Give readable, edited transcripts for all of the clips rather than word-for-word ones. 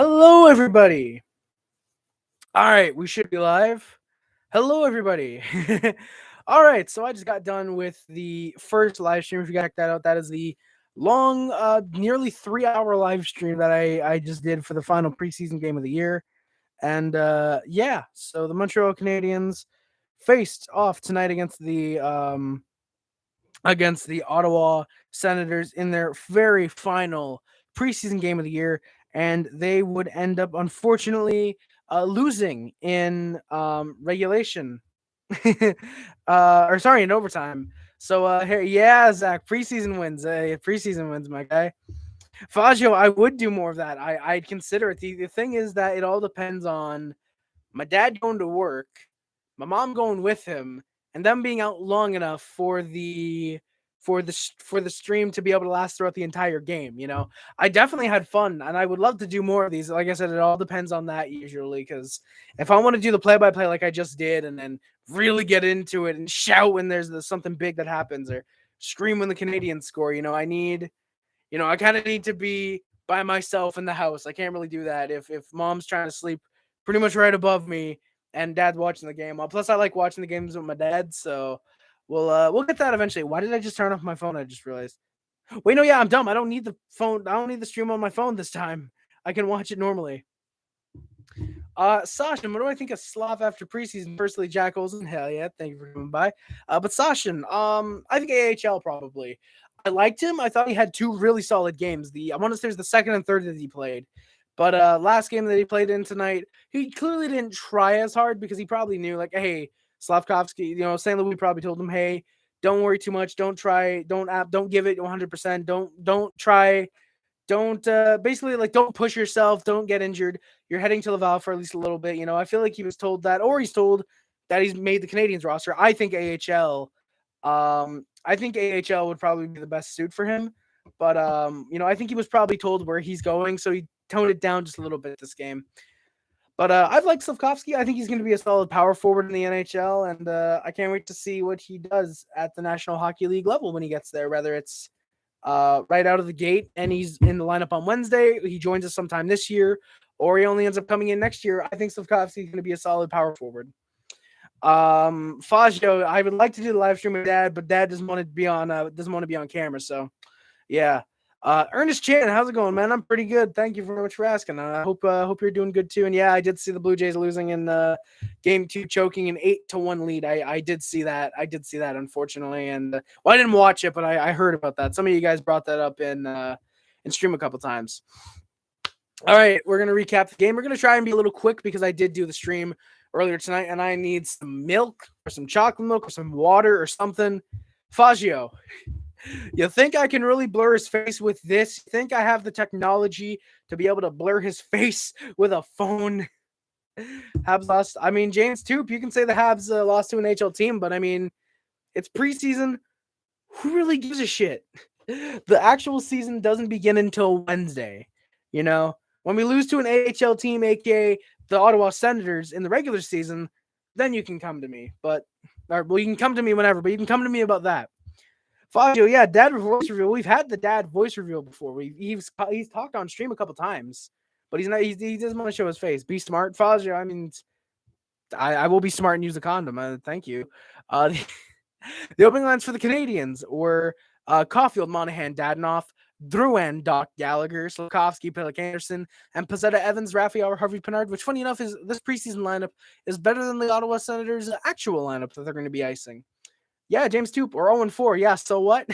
Hello, everybody. All right, we should be live. Hello, everybody. All right, so I just got done with the first live stream. If you check that out, that is the long, nearly 3-hour live stream that I just did for the final preseason game of the year. And yeah, so the Montreal Canadiens faced off tonight against the Ottawa Senators in their very final preseason game of the year, and they would end up, unfortunately, losing in regulation, or sorry, in overtime. So here, yeah, Zach, preseason wins, my guy. Faggio, I would do more of that. I'd consider it. The thing is that it all depends on my dad going to work, my mom going with him, and them being out long enough for the stream to be able to last throughout the entire game. I definitely had fun, and I would love to do more of these. Like I said, it all depends on that usually, because if I want to do the play-by-play like I just did, and then really get into it and shout when there's something big that happens, or scream when the Canadians score, I kind of need to be by myself in the house. I can't really do that if mom's trying to sleep pretty much right above me and dad's watching the game. Plus, I like watching the games with my dad, so we'll get that eventually. Why did I just turn off my phone? I just realized. Wait, no, yeah, I'm dumb. I don't need the phone. I don't need the stream on my phone this time. I can watch it normally. Sasha, what do I think of Slav after preseason? Firstly, Jack Olsen, hell yeah, thank you for coming by. But Sasha, I think AHL probably. I liked him. I thought he had two really solid games. I want to say it was the second and third that he played. But last game that he played in tonight, he clearly didn't try as hard because he probably knew, like, hey, Slavkovsky, St. Louis probably told him, hey, don't worry too much. Don't try. Don't give it 100%. Don't try. Don't basically, like, don't push yourself. Don't get injured. You're heading to Laval for at least a little bit. I feel like he was told that, or he's told that he's made the Canadiens roster. I think AHL would probably be the best suit for him. But I think he was probably told where he's going, so he toned it down just a little bit this game. But I've liked Slavkovsky. I think he's going to be a solid power forward in the NHL, and I can't wait to see what he does at the National Hockey League level when he gets there, whether it's right out of the gate and he's in the lineup on Wednesday, he joins us sometime this year, or he only ends up coming in next year. I think Slavkovsky is going to be a solid power forward. Faggio, I would like to do the live stream with Dad, but Dad doesn't want to be on camera, so yeah. Ernest Chan, how's it going, man? I'm pretty good. Thank you very much for asking. I hope you're doing good too. And yeah, I did see the Blue Jays losing in game 2, choking an 8-1 lead. I did see that. Unfortunately, and I didn't watch it, but I heard about that. Some of you guys brought that up in stream a couple times. All right, we're gonna recap the game. We're gonna try and be a little quick because I did do the stream earlier tonight, and I need some milk or some chocolate milk or some water or something. Faggio, you think I can really blur his face with this? You think I have the technology to be able to blur his face with a phone? Habs lost. I mean, James Toop, you can say the Habs lost to an HL team, but I mean, it's preseason. Who really gives a shit? The actual season doesn't begin until Wednesday. When we lose to an AHL team, aka the Ottawa Senators, in the regular season, then you can come to me. You can come to me whenever, but you can come to me about that. Faggio, yeah, dad voice reveal. We've had the dad voice reveal before. He's talked on stream a couple times, but he doesn't want to show his face. Be smart, Faggio. I mean, I will be smart and use a condom. Thank you. The opening lines for the Canadiens were Caufield, Monahan, Dadanoff, Drouin, Doc Gallagher, Slavkovsky, Pellick Anderson, and Pizzetta, Evans, Raphael, Harvey Pinard, which, funny enough, is this preseason lineup is better than the Ottawa Senators' actual lineup that they're going to be icing. Yeah, James Toop, or 0-4. Yeah, so what?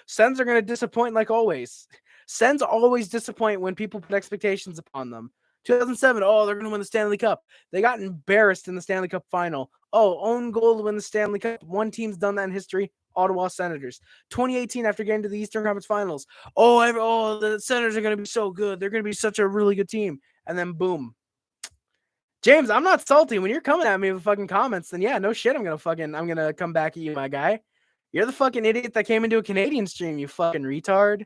Sens are going to disappoint like always. Sens always disappoint when people put expectations upon them. 2007, they're going to win the Stanley Cup. They got embarrassed in the Stanley Cup final. Own goal to win the Stanley Cup. One team's done that in history, Ottawa Senators. 2018, after getting to the Eastern Conference Finals. The Senators are going to be so good. They're going to be such a really good team. And then boom. James, I'm not salty. When you're coming at me with fucking comments, then yeah, no shit, I'm gonna come back at you, my guy. You're the fucking idiot that came into a Canadian stream, you fucking retard.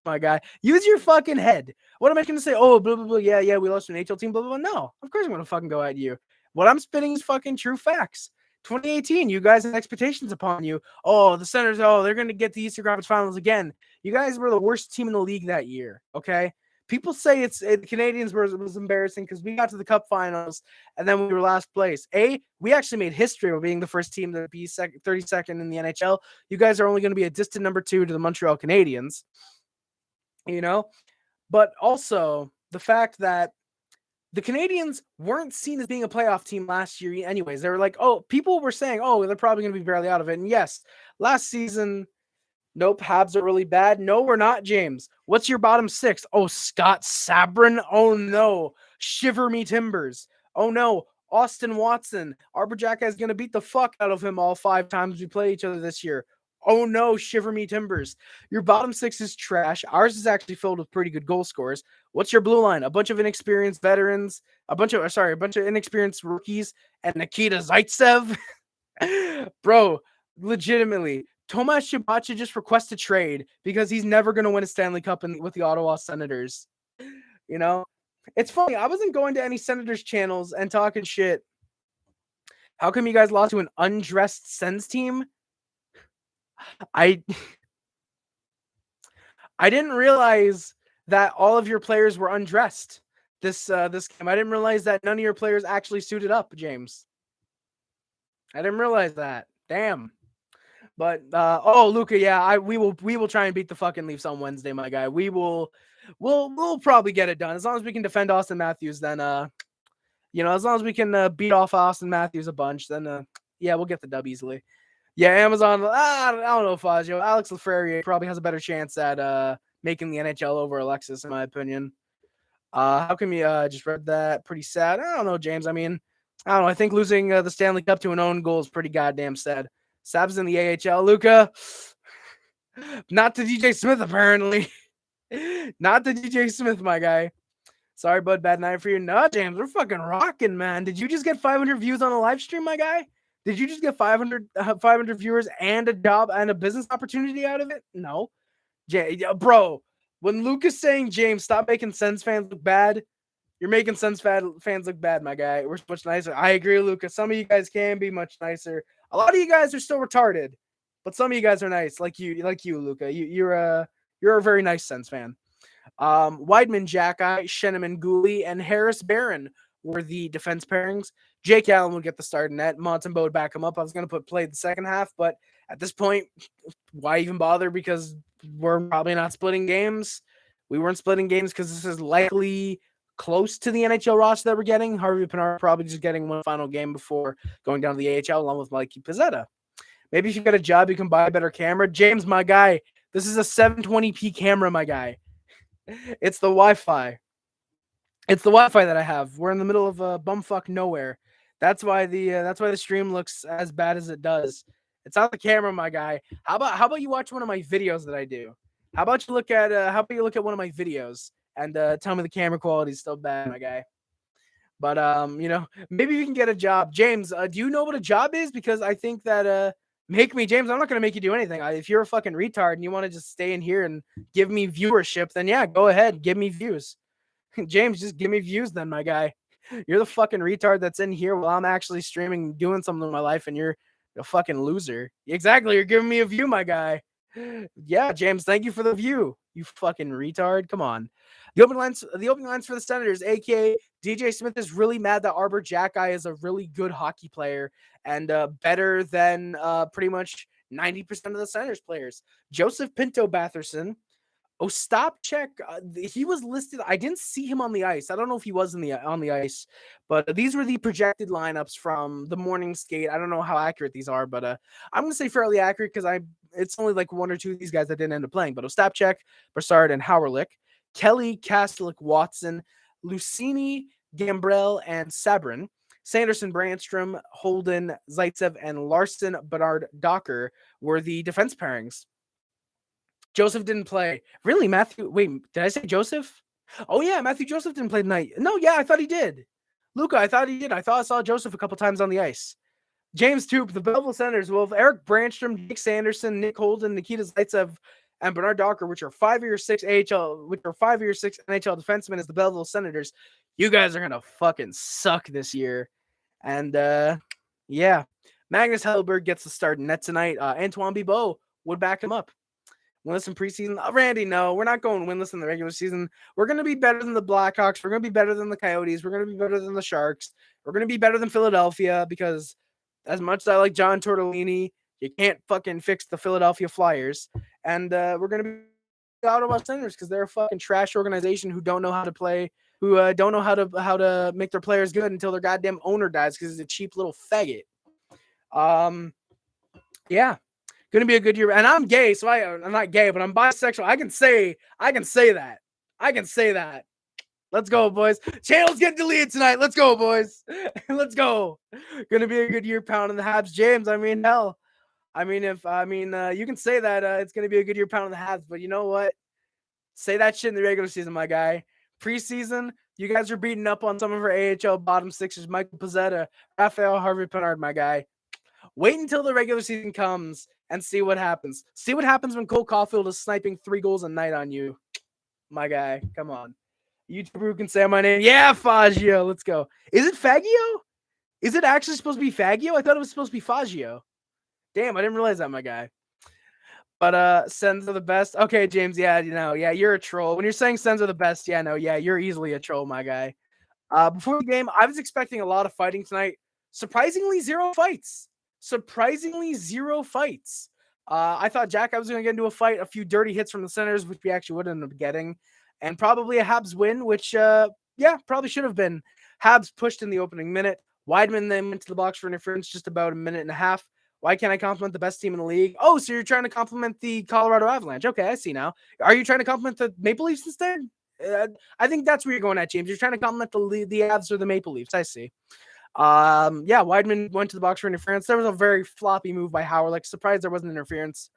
My guy. Use your fucking head. What am I gonna say? Oh, blah, blah, blah. Yeah, we lost to an HL team, blah, blah, blah. No, of course I'm gonna fucking go at you. What I'm spitting is fucking true facts. 2018, you guys had expectations upon you. The Senators, they're gonna get the Eastern Conference Finals again. You guys were the worst team in the league that year, okay? People say the Canadiens was embarrassing because we got to the Cup Finals and then we were last place. We actually made history of being the first team to be 32nd in the NHL. You guys are only going to be a distant number 2 to the Montreal Canadiens. But also the fact that the Canadiens weren't seen as being a playoff team last year anyways. They were like, people were saying, they're probably going to be barely out of it. And yes, last season, nope, Habs are really bad. No, we're not, James. What's your bottom 6? Oh, Scott Sabourin. Oh, no. Shiver me timbers. Oh, no. Austin Watson. Arbor Jacka is going to beat the fuck out of him all 5 times we play each other this year. Oh, no. Shiver me timbers. Your bottom 6 is trash. Ours is actually filled with pretty good goal scorers. What's your blue line? A bunch of inexperienced veterans. A bunch of inexperienced rookies. And Nikita Zaitsev. Bro, legitimately. Tomas Shibacha just requests a trade because he's never going to win a Stanley Cup with the Ottawa Senators. It's funny. I wasn't going to any Senators channels and talking shit. How come you guys lost to an undressed Sens team? I didn't realize that all of your players were undressed this game. I didn't realize that none of your players actually suited up, James. I didn't realize that. Damn. But Luca, yeah, we will try and beat the fucking Leafs on Wednesday, my guy. We'll probably get it done as long as we can defend Austin Matthews. Then as long as we can beat off Austin Matthews a bunch, then we'll get the dub easily. Yeah, Amazon. I don't know, Fazio. Alex Lafreniere probably has a better chance at making the NHL over Alexis, in my opinion. How come you just read that? Pretty sad. I don't know, James. I mean, I don't know. I think losing the Stanley Cup to an own goal is pretty goddamn sad. Sab's in the AHL, Luca. Not to DJ Smith, apparently. Not to DJ Smith, my guy. Sorry, bud. Bad night for you. No, James, we're fucking rocking, man. Did you just get 500 views on a live stream, my guy? Did you just get 500 viewers and a job and a business opportunity out of it? No. Bro, when Luca's saying, James, stop making Sens fans look bad, you're making Sens fans look bad, my guy. We're much nicer. I agree, Luca. Some of you guys can be much nicer. A lot of you guys are still retarded, but some of you guys are nice, like you, Luca. You're a very nice Sens fan. Wideman, Jacki, Sheneman, Guhle, and Harris Barron were the defense pairings. Jake Allen would get the start in net. Montembeault would back him up. I was going to play the second half, but at this point, why even bother? Because we're probably not splitting games. We weren't splitting games because this is likely close to the NHL roster that we're getting. Harvey Pinard probably just getting one final game before going down to the AHL along with Mikey Pizzetta. Maybe if you got a job, you can buy a better camera. James, my guy, this is a 720p camera, my guy. It's the Wi-Fi. It's the Wi-Fi that I have. We're in the middle of bumfuck nowhere. That's why the stream looks as bad as it does. It's not the camera, my guy. How about you watch one of my videos that I do? How about you look at one of my videos and tell me the camera quality is still bad, my guy. But maybe you can get a job. James, do you know what a job is? Because I think that James, I'm not gonna make you do anything. If you're a fucking retard and you want to just stay in here and give me viewership, then yeah, go ahead, give me views. James, just give me views then, my guy. You're the fucking retard that's in here while I'm actually streaming, doing something in my life, and you're a fucking loser. Exactly, you're giving me a view, my guy. Yeah, James, thank you for the view. You fucking retard. Come on. The opening lines for the Senators, aka DJ Smith, is really mad that Arbor Jacki is a really good hockey player and better than pretty much 90% of the Senators players. Joseph Pinto Batherson. Ostapchuk, he was listed. I didn't see him on the ice. I don't know if he was on the ice, but these were the projected lineups from the morning skate. I don't know how accurate these are, but I'm going to say fairly accurate because it's only like one or two of these guys that didn't end up playing. But Ostapchuk, Brassard, and Howerlick, Kelly, Kastelic, Watson, Lucini, Gambrell, and Sabourin, Sanderson, Brandstrom, Holden, Zaitsev, and Larson, Bernard, Docker were the defense pairings. Joseph didn't play. Really, Matthew? Wait, did I say Joseph? Oh, yeah, Matthew Joseph didn't play tonight. No, yeah, I thought he did. Luca, I thought he did. I thought I saw Joseph a couple times on the ice. James Toop, the Belleville Senators, will have Eric Brandstrom, Nick Sanderson, Nick Holden, Nikita Zaitsev, and Bernard Docker, which are 5 or 6 NHL, which are 5 or 6 NHL defensemen as the Belleville Senators. You guys are gonna fucking suck this year. And yeah, Magnus Hellberg gets the start in net tonight. Antoine Bibeau would back him up. Winless in preseason? Randy, no, we're not going winless in the regular season. We're going to be better than the Blackhawks. We're going to be better than the Coyotes. We're going to be better than the Sharks. We're going to be better than Philadelphia because as much as I like John Tortellini, you can't fucking fix the Philadelphia Flyers. And we're going to be the Ottawa Senators because they're a fucking trash organization who don't know how to play, who don't know how to make their players good until their goddamn owner dies because he's a cheap little faggot. Yeah. Gonna be a good year, and I'm gay, so I'm not gay, but I'm bisexual. I can say that. I can say that. Let's go, boys. Channel's getting deleted tonight. Let's go, boys. Let's go. Gonna be a good year pounding the Habs, James. I mean, hell. You can say that it's gonna be a good year pounding the Habs, but you know what? Say that shit in the regular season, my guy. Preseason, you guys are beating up on some of our AHL bottom sixers, Michael Pezzetta, Raphael Harvey-Pinard, my guy. Wait until the regular season comes and see what happens. See what happens when Cole Caufield is sniping 3 goals a night on you. My guy, come on. YouTuber who can say my name. Yeah, Faggio. Let's go. Is it Faggio? Is it actually supposed to be Faggio? I thought it was supposed to be Faggio. Damn, I didn't realize that, my guy. But Sens are the best. Okay, James, yeah, you're a troll. When you're saying Sens are the best, you're easily a troll, my guy. Before the game, I was expecting a lot of fighting tonight. Surprisingly, 0 fights. I thought Jack I was going to get into a fight, a few dirty hits from the Senators, which we actually would end up getting, and probably a Habs win, which, probably should have been. Habs pushed in the opening minute. Wideman then went to the box for interference just about a minute and a half. Why can't I compliment the best team in the league? Oh, so you're trying to compliment the Colorado Avalanche. Okay, I see now. Are you trying to compliment the Maple Leafs instead? I think that's where you're going at, James. You're trying to compliment the Avs or the Maple Leafs. I see. Wideman went to the box for interference. There was a very floppy move by Howard. Like, surprised there wasn't interference.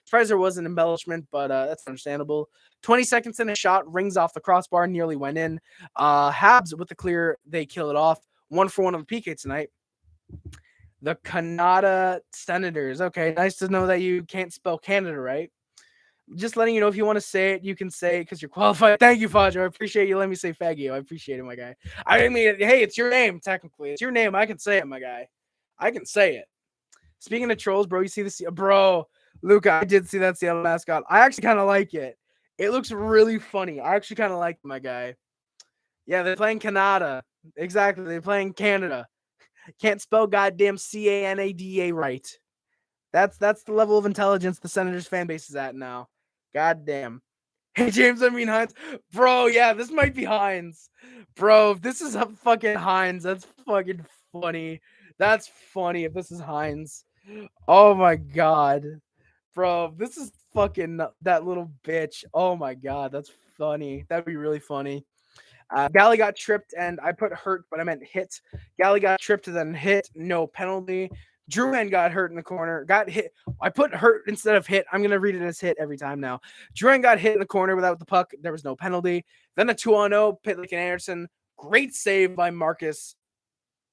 Surprised there wasn't embellishment, but that's understandable. 20 seconds in, a shot rings off the crossbar, nearly went in. Habs with the clear, they kill it off. 1-for-1 on the PK tonight. The Canada Senators. Okay, nice to know that you can't spell Canada right. Just letting you know, if you want to say it, you can say it because you're qualified. Thank you, Faggio. I appreciate you letting me say Faggio. I appreciate it, my guy. I mean, hey, it's your name, technically. It's your name. I can say it, my guy. I can say it. Speaking of trolls, bro, you see this? Bro, Luca, I did see that Seattle mascot. I actually kind of like it. It looks really funny. I actually kind of like it, my guy. Yeah, they're playing Canada. Exactly. They're playing Canada. Can't spell goddamn Canada right. That's the level of intelligence the Senators fan base is at now. Goddamn. Hey, James, I mean Hines. Bro, yeah, this might be Hines. Bro, if this is a fucking Hines, that's fucking funny. That's funny if this is Hines. Oh my god. Bro, this is fucking that little bitch. Oh my god, that's funny. That'd be really funny. Guhle got tripped, and I put hurt, but I meant hit. Guhle got tripped and then hit. No penalty. Drouin got hurt in the corner. Got hit. I put hurt instead of hit. I'm going to read it as hit every time now. Drouin got hit in the corner without the puck. There was no penalty. Then a 2-on-0. Pitlick and Anderson. Great save by Magnus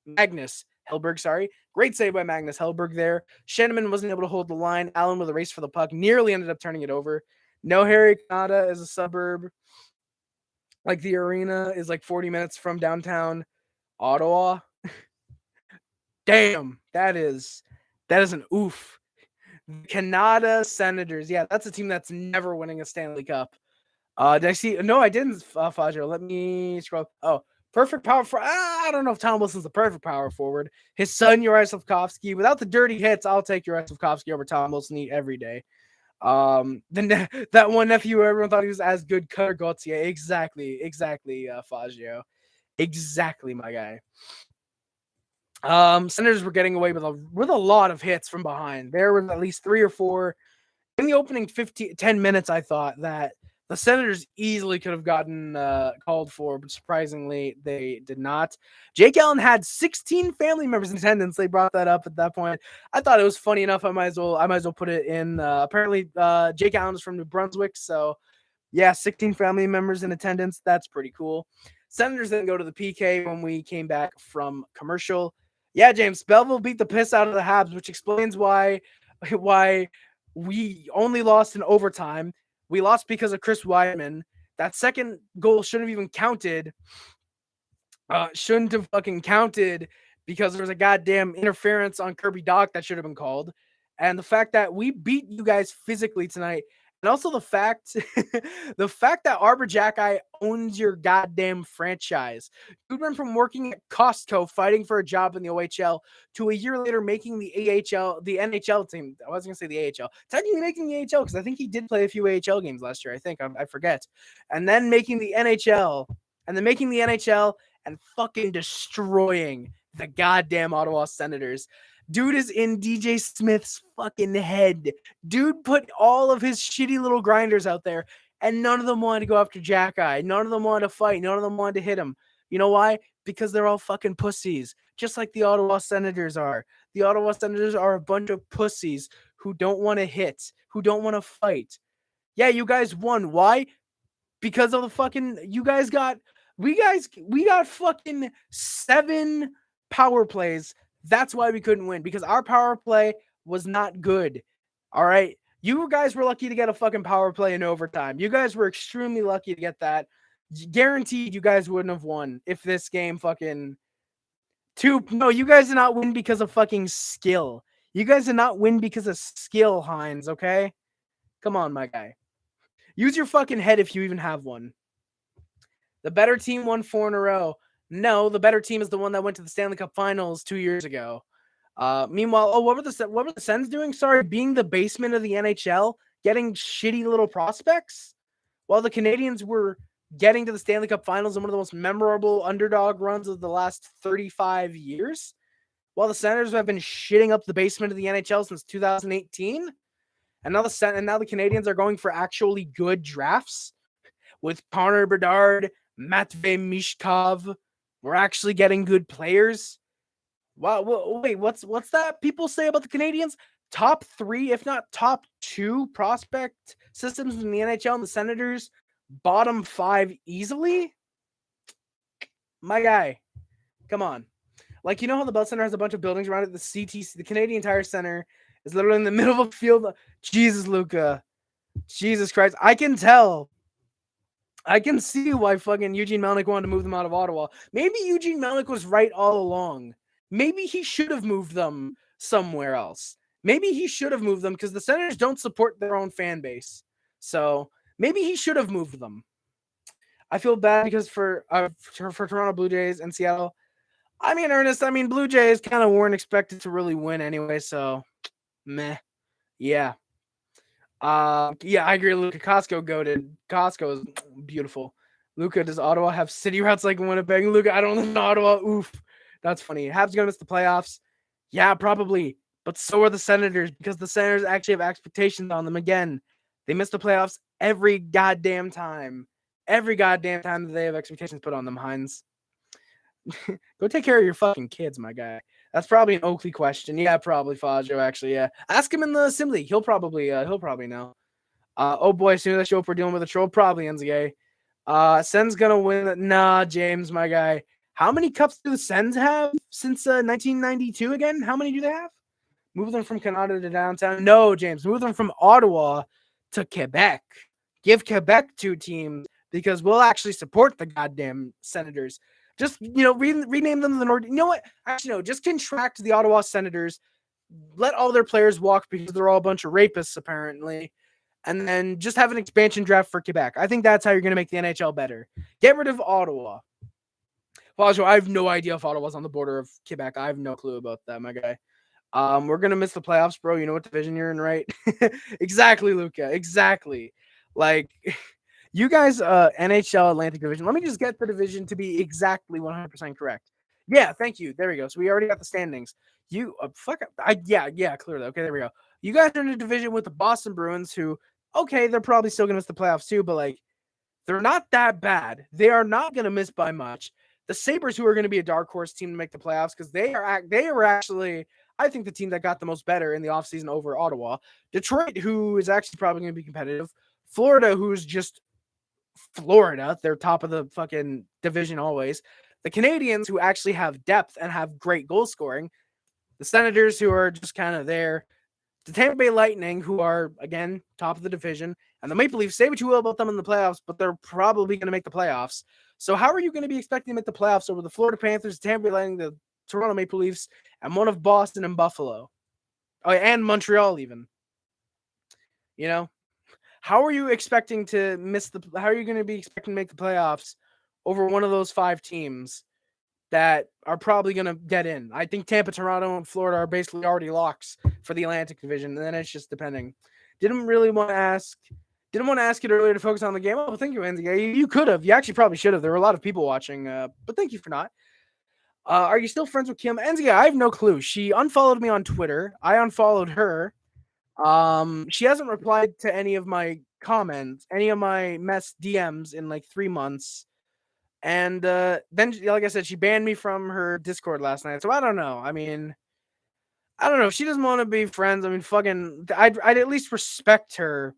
Hellberg, sorry. Great save by Magnus Hellberg there. Shenneman wasn't able to hold the line. Allen with a race for the puck. Nearly ended up turning it over. No Harry Canada is a suburb. Like, the arena is like 40 minutes from downtown Ottawa. Damn, that is an oof. Canada Senators. Yeah, that's a team that's never winning a Stanley Cup. Did I see? No, I didn't, Faggio. Let me scroll. Oh, perfect power for. I don't know if Tom Wilson's the perfect power forward. His son, Uri Slafkovsky. Without the dirty hits, I'll take Uri Slafkovsky over Tom Wilson every day. That one nephew everyone thought he was as good, Cutter Gauthier. Exactly, Faggio. Exactly, my guy. Senators were getting away with a lot of hits from behind. There were at least 3 or 4 in the opening 10 minutes. I thought that the Senators easily could have gotten called for, but surprisingly, they did not. Jake Allen had 16 family members in attendance. They brought that up at that point. I thought it was funny enough. I might as well put it in. Apparently, Jake Allen is from New Brunswick, so yeah, 16 family members in attendance. That's pretty cool. Senators then go to the PK when we came back from commercial. Yeah, James, Belleville beat the piss out of the Habs, which explains why we only lost in overtime. We lost because of Chris Wideman. That second goal shouldn't have even counted. Shouldn't have fucking counted because there was a goddamn interference on Kirby Dach that should have been called. And the fact that we beat you guys physically tonight And also the fact that Arbor Jacki owns your goddamn franchise. Dude went from working at Costco fighting for a job in the OHL to a year later making the NHL team. I was going to say the AHL. Technically making the AHL because I think he did play a few AHL games last year. I forget. And then making the NHL. And then making the NHL and fucking destroying the goddamn Ottawa Senators. Dude is in DJ Smith's fucking head. Dude put all of his shitty little grinders out there, and none of them wanted to go after Jacki. None of them wanted to fight. None of them wanted to hit him. You know why? Because they're all fucking pussies, just like the Ottawa Senators are. The Ottawa Senators are a bunch of pussies who don't want to hit, who don't want to fight. Yeah, you guys won. Why? Because of the fucking we got fucking 7 power plays. That's why we couldn't win, because our power play was not good. All right. You guys were lucky to get a fucking power play in overtime. You guys were extremely lucky to get that. Guaranteed you guys wouldn't have won if this game fucking No, you guys did not win because of fucking skill. You guys did not win because of skill, Hines, okay? Come on, my guy. Use your fucking head if you even have one. The better team won 4 in a row. No, the better team is the one that went to the Stanley Cup Finals 2 years ago. Meanwhile, what were the Sens doing? Sorry, being the basement of the NHL, getting shitty little prospects, while the Canadiens were getting to the Stanley Cup Finals in one of the most memorable underdog runs of the last 35 years, while the Senators have been shitting up the basement of the NHL since 2018, and now the Canadiens are going for actually good drafts with Connor Bedard, Matvei Mishkov. We're actually getting good players. Wow, wait, what's that people say about the Canadiens? Top 3, if not top 2 prospect systems in the NHL, and the Senators bottom 5 easily? My guy, come on. Like, you know how the Bell Center has a bunch of buildings around it? The CTC, the Canadian Tire Center, is literally in the middle of a field. Jesus, Luca. Jesus Christ. I can tell. I can see why fucking Eugene Melnyk wanted to move them out of Ottawa. Maybe Eugene Melnyk was right all along. Maybe he should have moved them somewhere else. Maybe he should have moved them because the Senators don't support their own fan base. So maybe he should have moved them. I feel bad because for Toronto Blue Jays and Seattle, I mean, Ernest, Blue Jays kind of weren't expected to really win anyway, so meh. Yeah. Yeah, I agree. Luca Costco goated. Costco is beautiful. Luca, does Ottawa have city routes like Winnipeg? Luca, I don't live in Ottawa. Oof. That's funny. Habs gonna miss the playoffs. Yeah, probably. But so are the Senators, because the Senators actually have expectations on them. Again, they miss the playoffs every goddamn time. Every goddamn time that they have expectations put on them, Hines. Go take care of your fucking kids, my guy. That's probably an Oakley question. Yeah, probably Fajo, actually, yeah. Ask him in the assembly. He'll probably know. Oh boy, as soon as I show up, we're dealing with a troll. Probably NZA. Sens gonna win. Nah, James, my guy. How many cups do the Sens have since 1992 again? How many do they have? Move them from Canada to downtown? No, James. Move them from Ottawa to Quebec. Give Quebec 2 teams, because we'll actually support the goddamn Senators. Just, rename them the North. You know what? Actually, no. Just contract the Ottawa Senators. Let all their players walk because they're all a bunch of rapists, apparently. And then just have an expansion draft for Quebec. I think that's how you're going to make the NHL better. Get rid of Ottawa. Fajo, I have no idea if Ottawa's on the border of Quebec. I have no clue about that, my guy. We're going to miss the playoffs, bro. You know what division you're in, right? Exactly, Luca. Exactly. Like... You guys, NHL Atlantic Division. Let me just get the division to be exactly 100% correct. Yeah, thank you. There we go. So we already got the standings. You, clearly. Okay, there we go. You guys are in a division with the Boston Bruins, who, okay, they're probably still going to miss the playoffs too, but like, they're not that bad. They are not going to miss by much. The Sabres, who are going to be a dark horse team to make the playoffs, because they are actually, I think, the team that got the most better in the offseason over Ottawa. Detroit, who is actually probably going to be competitive. Florida, who's just Florida, they're top of the fucking division always. The Canadiens, who actually have depth and have great goal scoring. The Senators, who are just kind of there. The Tampa Bay Lightning, who are, again, top of the division. And the Maple Leafs, say what you will about them in the playoffs, but they're probably going to make the playoffs. So how are you going to be expecting to make the playoffs over the Florida Panthers, the Tampa Bay Lightning, the Toronto Maple Leafs, and one of Boston and Buffalo? Oh, and Montreal even. how are you expecting to miss the? How are you going to be expecting to make the playoffs over one of those 5 teams that are probably going to get in? I think Tampa, Toronto, and Florida are basically already locks for the Atlantic Division, and then it's just depending. Didn't want to ask it earlier to focus on the game. Oh, thank you, Andy. You could have. You actually probably should have. There were a lot of people watching, but thank you for not. Are you still friends with Kim? Enzia, I have no clue. She unfollowed me on Twitter. I unfollowed her. She hasn't replied to any of my comments, any of my mess DMs in like 3 months. And then, like I said, she banned me from her Discord last night. So I don't know. I mean, I don't know. If she doesn't want to be friends, I mean, fucking, I'd at least respect her.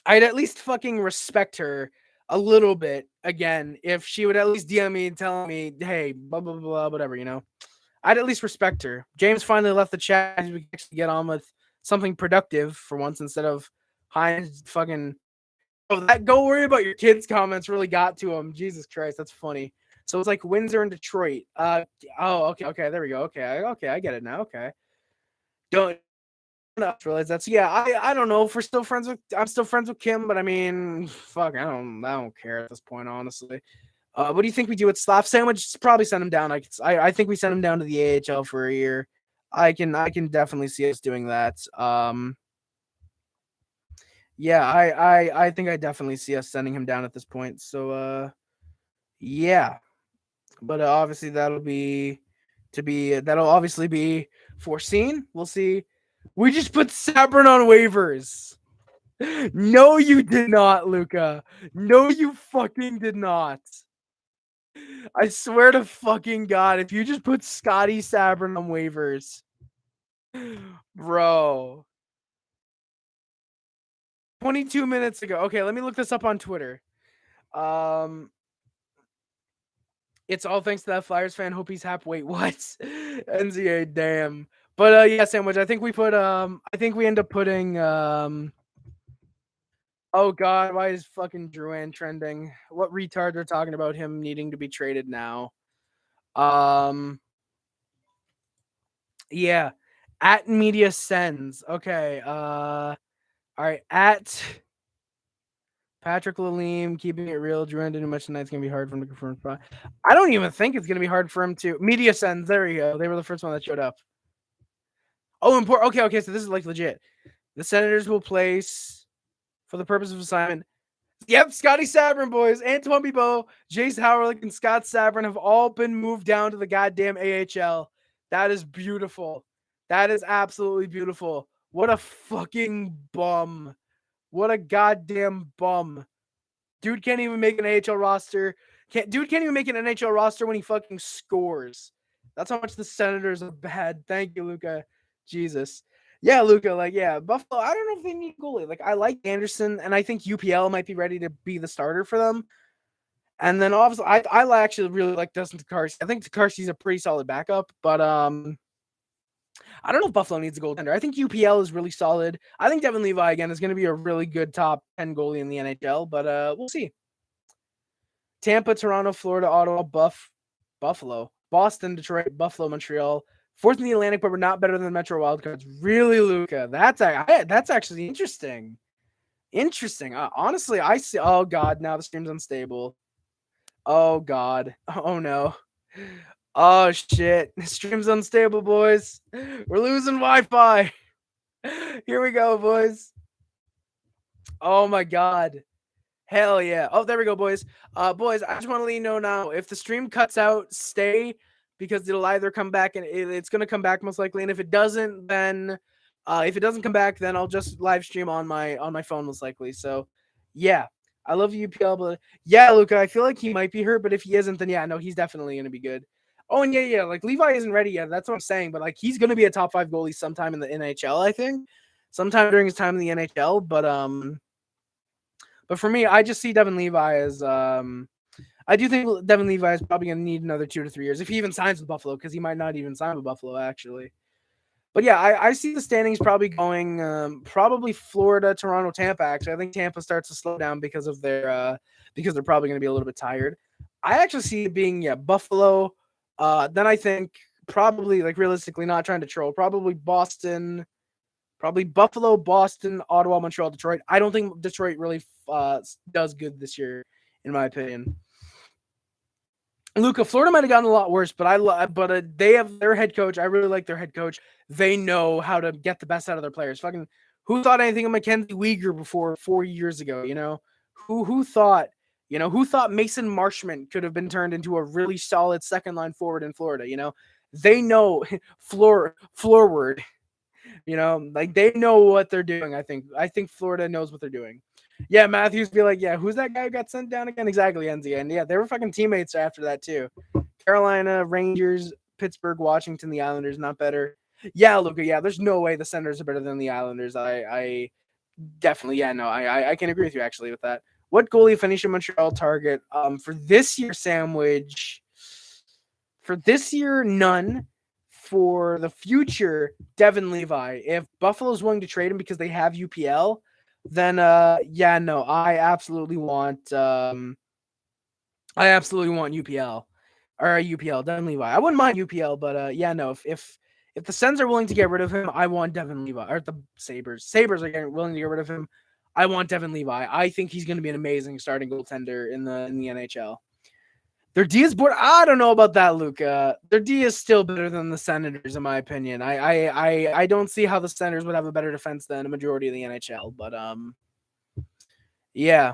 I'd at least fucking respect her a little bit again if she would at least DM me and tell me, hey, blah, blah, blah, whatever, you know? I'd at least respect her. James finally left the chat. We can actually get on with something productive for once instead of Heinz fucking. Oh, that go worry about your kids comments really got to him. Jesus Christ, that's funny. So it's like Windsor and Detroit. Okay, there we go. Okay, I get it now. Okay. Don't realize that's I don't know if we're still friends with I'm still friends with Kim, but I mean, fuck, I don't care at this point, honestly. What do you think we do with Slav Sandwich? Probably send him down. I think we send him down to the AHL for a year. I can definitely see us doing that. Yeah, I think I definitely see us sending him down at this point. So yeah. But obviously that'll obviously be foreseen. We'll see. We just put Sabourin on waivers. No, you did not, Luca. No, you fucking did not. I swear to fucking God, if you just put Scotty Sabourin on waivers, bro. 22 minutes ago. Okay, let me look this up on Twitter. It's all thanks to that Flyers fan. Hope he's happy. Wait, what? NCA, damn. But yeah, Sandwich. I think we put I think we end up putting oh God, why is fucking Drouin trending? What retard are talking about him needing to be traded now? Yeah. At Media Sends. Okay. All right. At Patrick Lalime, keeping it real. Drouin didn't much tonight. It's gonna be hard for him to confirm. I don't even think it's gonna be hard for him to. Media Sends. There you go. They were the first one that showed up. Oh, important. Okay. So this is like legit. The Senators will place for the purpose of assignment. Yep, Scotty Sabourin, boys. Antoine Bibeau, Jace Howerlick, and Scott Sabourin have all been moved down to the goddamn AHL. That is beautiful. That is absolutely beautiful. What a fucking bum. What a goddamn bum. Dude can't even make an AHL roster. Dude can't even make an NHL roster when he fucking scores. That's how much the Senators are bad. Thank you, Luca. Jesus. Yeah, Luca, like, yeah, Buffalo, I don't know if they need a goalie. Like, I like Anderson, and I think UPL might be ready to be the starter for them. And then, obviously, I actually really like Dustin Tokarski. I think Tokarski's a pretty solid backup, but I don't know if Buffalo needs a goaltender. I think UPL is really solid. I think Devin Levi, again, is going to be a really good top 10 goalie in the NHL, but we'll see. Tampa, Toronto, Florida, Ottawa, Buffalo, Boston, Detroit, Buffalo, Montreal. Fourth in the Atlantic, but we're not better than the Metro Wildcards. Really, Luca? That's actually interesting. Interesting. Honestly, I see. Oh God, now the stream's unstable. Oh God. Oh no. Oh shit. The stream's unstable, boys. We're losing Wi-Fi. Here we go, boys. Oh my God. Hell yeah. Oh, there we go, boys. Boys, I just want to let you know now, if the stream cuts out, stay, because it'll either come back and it's going to come back most likely. And if it doesn't, then if it doesn't come back, then I'll just live stream on my phone most likely. So yeah, I love you, UPL, but yeah, Luca, I feel like he might be hurt, but if he isn't, then yeah, no, he's definitely going to be good. Oh, and yeah, like Levi isn't ready yet. That's what I'm saying. But like, he's going to be a top 5 goalie sometime in the NHL, I think, sometime during his time in the NHL. But for me, I just see Devin Levi as I do think Devin Levi is probably going to need another 2 to 3 years if he even signs with Buffalo, because he might not even sign with Buffalo actually. But yeah, I see the standings probably going probably Florida, Toronto, Tampa. Actually, I think Tampa starts to slow down because of their because they're probably going to be a little bit tired. I actually see it being Buffalo. Then I think probably, like, realistically, not trying to troll, probably Boston, Probably Buffalo, Boston, Ottawa, Montreal, Detroit. I don't think Detroit really does good this year, in my opinion. Luka, Florida might have gotten a lot worse, but they have their head coach. I really like their head coach. They know how to get the best out of their players. Fucking, who thought anything of Mackenzie Weegar before 4 years ago? Who thought Mason Marshman could have been turned into a really solid second line forward in Florida? They know floorward. Like they know what they're doing. I think Florida knows what they're doing. Yeah, Matthews be like, yeah, who's that guy who got sent down again? Exactly, NZ. And yeah, they were fucking teammates after that too. Carolina, Rangers, Pittsburgh, Washington, the Islanders, not better. Yeah, Luca, yeah, there's no way the Senators are better than the Islanders. I definitely, yeah, no, I can agree with you actually with that. What goalie finished in Montreal target? For this year, Sandwich. For this year, none. For the future, Devin Levi. If Buffalo's willing to trade him because they have UPL, then yeah, no, I absolutely want UPL or UPL, Devin Levi. I wouldn't mind UPL, but yeah, no, if the Sens are willing to get rid of him, I want Devin Levi. Or the Sabres are willing to get rid of him, I want Devin Levi. I think he's going to be an amazing starting goaltender in the NHL. Their D is board. I don't know about that, Luca. Their D is still better than the Senators, in my opinion. I don't see how the Senators would have a better defense than a majority of the NHL. But yeah.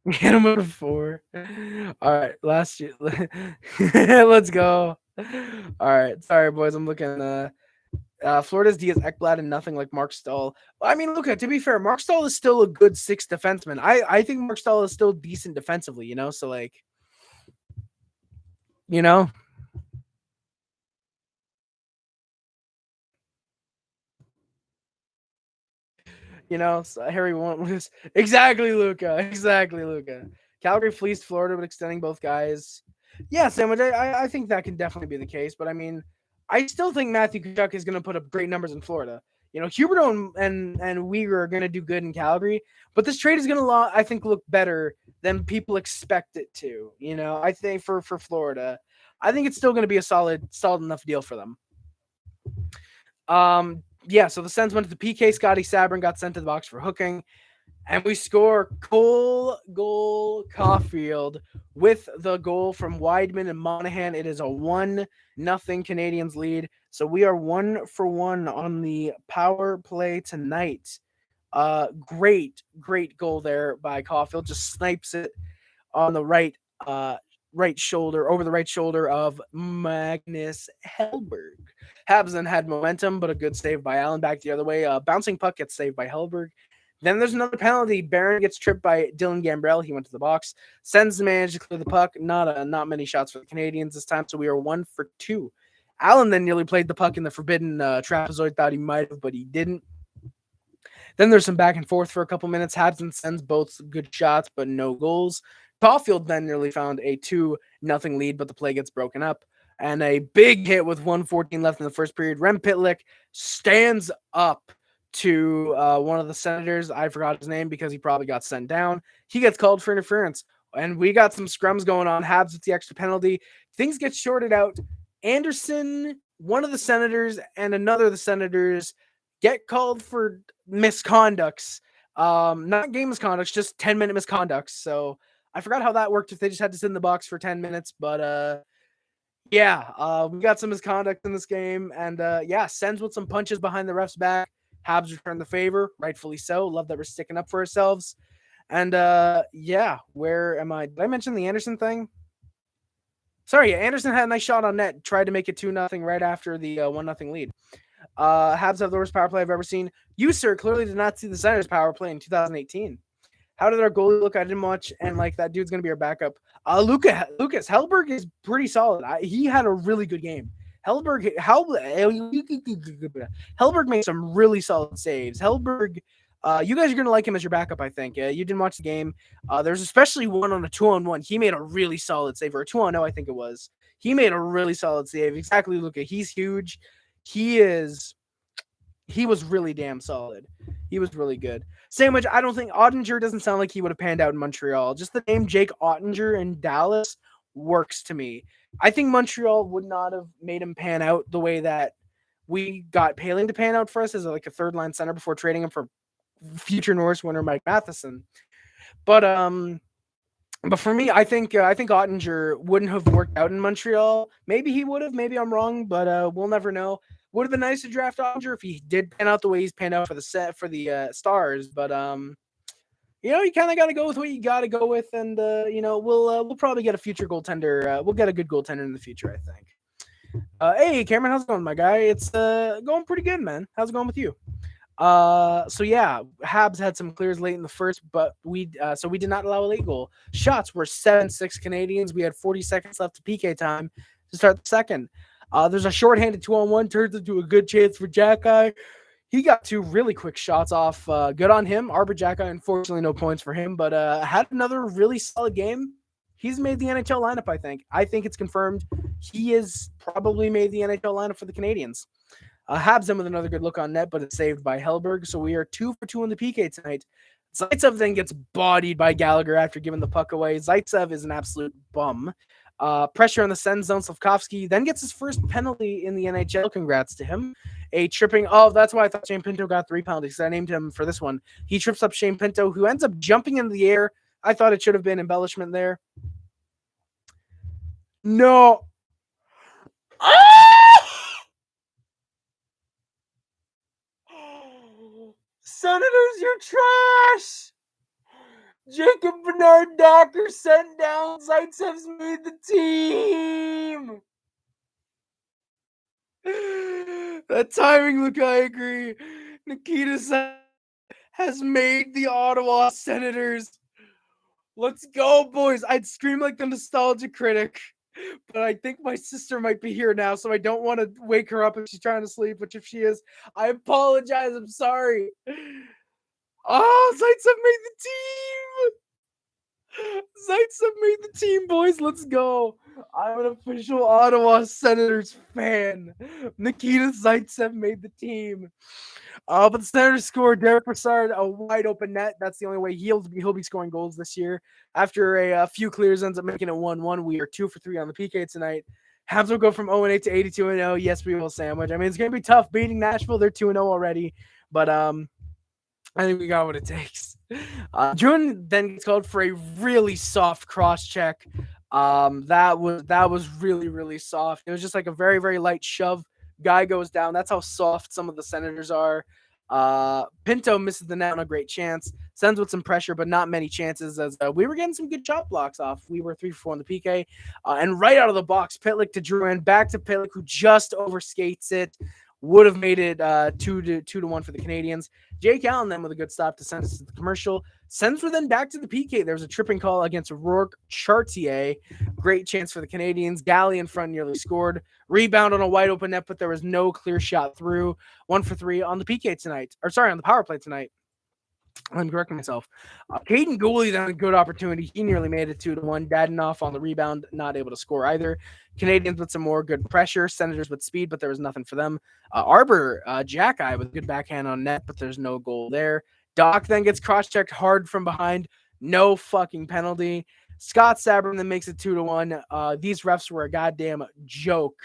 Get him out of 4. All right, last year. Let's go. All right, sorry boys. I'm looking. Florida's D is Ekblad and nothing like Mark Stahl. I mean, look, to be fair, Mark Stahl is still a good 6th defenseman. I think Mark Stahl is still decent defensively, so like, so Harry won't lose. Exactly, Luca. Calgary fleeced Florida, but extending both guys. Yeah, Sandwich, I think that can definitely be the case, but I mean, I still think Matthew Tkachuk is going to put up great numbers in Florida. Huberdeau and Weegar are going to do good in Calgary, but this trade is going to, I think, look better than people expect it to. I think for Florida, I think it's still going to be a solid enough deal for them. Yeah, so the Sens went to the PK. Scotty Sabourin got sent to the box for hooking. And we score Cole Caufield with the goal from Wideman and Monahan. It is a 1-0 Canadiens lead. So we are 1-for-1 on the power play tonight. Great goal there by Caufield. Just snipes it on the right shoulder, over the right shoulder of Magnus Hellberg. Habs then had momentum, but a good save by Allen back the other way. Bouncing puck gets saved by Hellberg. Then there's another penalty. Barron gets tripped by Dylan Gambrell. He went to the box. Sens managed to clear the puck. Not many shots for the Canadiens this time, so we are 1-for-2. Allen then nearly played the puck in the forbidden trapezoid. Thought he might have, but he didn't. Then there's some back and forth for a couple minutes. Habs and Sens both good shots, but no goals. Caufield then nearly found a 2-0 lead, but the play gets broken up. And a big hit with 1:14 left in the first period. Rem Pitlick stands up to one of the Senators. I forgot his name because he probably got sent down. He gets called for interference. And we got some scrums going on. Habs with the extra penalty. Things get shorted out. Anderson, one of the Senators, and another of the Senators get called for misconducts. Not game misconducts, just 10-minute misconducts. So I forgot how that worked if they just had to sit in the box for 10 minutes. But yeah, we got some misconduct in this game. And yeah, Sens with some punches behind the ref's back. Habs return the favor, rightfully so. Love that we're sticking up for ourselves. And yeah, where am I? Did I mention the Anderson thing? Sorry, Anderson had a nice shot on net, tried to make it 2-0 right after the 1-0 lead. Habs have the worst power play I've ever seen. You, sir, clearly did not see the Senators power play in 2018. How did our goalie look? I didn't watch, and like that dude's gonna be our backup. Lucas Hellberg is pretty solid. He had a really good game. Hellberg made some really solid saves. Hellberg, you guys are going to like him as your backup, I think. You didn't watch the game. There's especially one on a 2-on-1. He made a really solid save, or a 2-on-0, I think it was. He made a really solid save. Exactly, Luca. He's huge. He's he was really damn solid. He was really good. Sandwich, I don't think Ottinger doesn't sound like he would have panned out in Montreal. Just the name Jake Ottinger in Dallas works to me. I think Montreal would not have made him pan out the way that we got Paling to pan out for us as like a third line center before trading him for future Norris winner Mike Batherson. But for me, I think Ottinger wouldn't have worked out in Montreal. Maybe he would have. Maybe I'm wrong, but we'll never know. Would have been nice to draft Ottinger if he did pan out the way he's panned out for the Stars. But you kind of got to go with what you got to go with, and we'll probably get a future goaltender. We'll get a good goaltender in the future, I think. Hey, Cameron, how's it going, my guy? It's going pretty good, man. How's it going with you? So yeah, Habs had some clears late in the first, but we did not allow a late goal. Shots were 7-6 Canadians. We had 40 seconds left to PK time to start the second. There's a shorthanded 2-on-1, turns into a good chance for Jack-Eye. He got 2 really quick shots off. Good on him. Arbor Jack-Eye, unfortunately, no points for him, but had another really solid game. He's made the NHL lineup, I think. I think it's confirmed. He is probably made the NHL lineup for the Canadiens. Habs him with another good look on net, but it's saved by Hellberg. So we are 2 for 2 in the PK tonight. Zaitsev then gets bodied by Gallagher after giving the puck away. Zaitsev is an absolute bum. Pressure on the send zone. Slavkovsky then gets his first penalty in the NHL. Congrats to him. A tripping. Oh, that's why I thought Shane Pinto got 3 penalties. I named him for this one. He trips up Shane Pinto, who ends up jumping into the air. I thought it should have been embellishment there. No. Senators, you're trash. Jacob Bernard Docker sent down. Zaitsev's made the team. That timing look, I agree. Nikita has made the Ottawa Senators. Let's go, boys. I'd scream like the nostalgia critic, but I think my sister might be here now, so I don't want to wake her up if she's trying to sleep, which if she is, I apologize. I'm sorry. Oh, Zaitsev made the team. Zaitsev made the team, boys. Let's go. I'm an official Ottawa Senators fan. Nikita Zaitsev made the team. But the Senators scored. Derick Brassard, a wide open net. That's the only way he'll be scoring goals this year. After a few clears, ends up making it 1-1. We are 2 for 3 on the PK tonight. Habs will go from 0-8 to 82-0. Yes, we will, Sandwich. I mean, it's going to be tough beating Nashville. They're 2-0 already. But I think we got what it takes. June then gets called for a really soft cross check. That was really, really soft. It was just like a very, very light shove. Guy goes down. That's how soft some of the Senators are. Pinto misses the net on a great chance. Sends with some pressure, but not many chances as we were getting some good shot blocks off. We were 3 for 4 on the PK. And right out of the box, Pitlick to Drouin, back to Pitlick, who just overskates it. Would have made it 2-1 for the Canadiens. Jake Allen then with a good stop to send us to the commercial. Sends her then back to the PK. There was a tripping call against Rourke Chartier. Great chance for the Canadiens. Galley in front nearly scored. Rebound on a wide open net, but there was no clear shot through. 1 for 3 on the PK tonight. On the power play tonight. I'm correcting myself. Kaiden Guhle then had a good opportunity. He nearly made it 2-1. Dadenoff on the rebound, not able to score either. Canadiens with some more good pressure. Senators with speed, but there was nothing for them. Arbor Jack-Eye with a good backhand on net, but there's no goal there. Doc then gets cross-checked hard from behind. No fucking penalty. Scott Sabourin then makes it 2-1. These refs were a goddamn joke.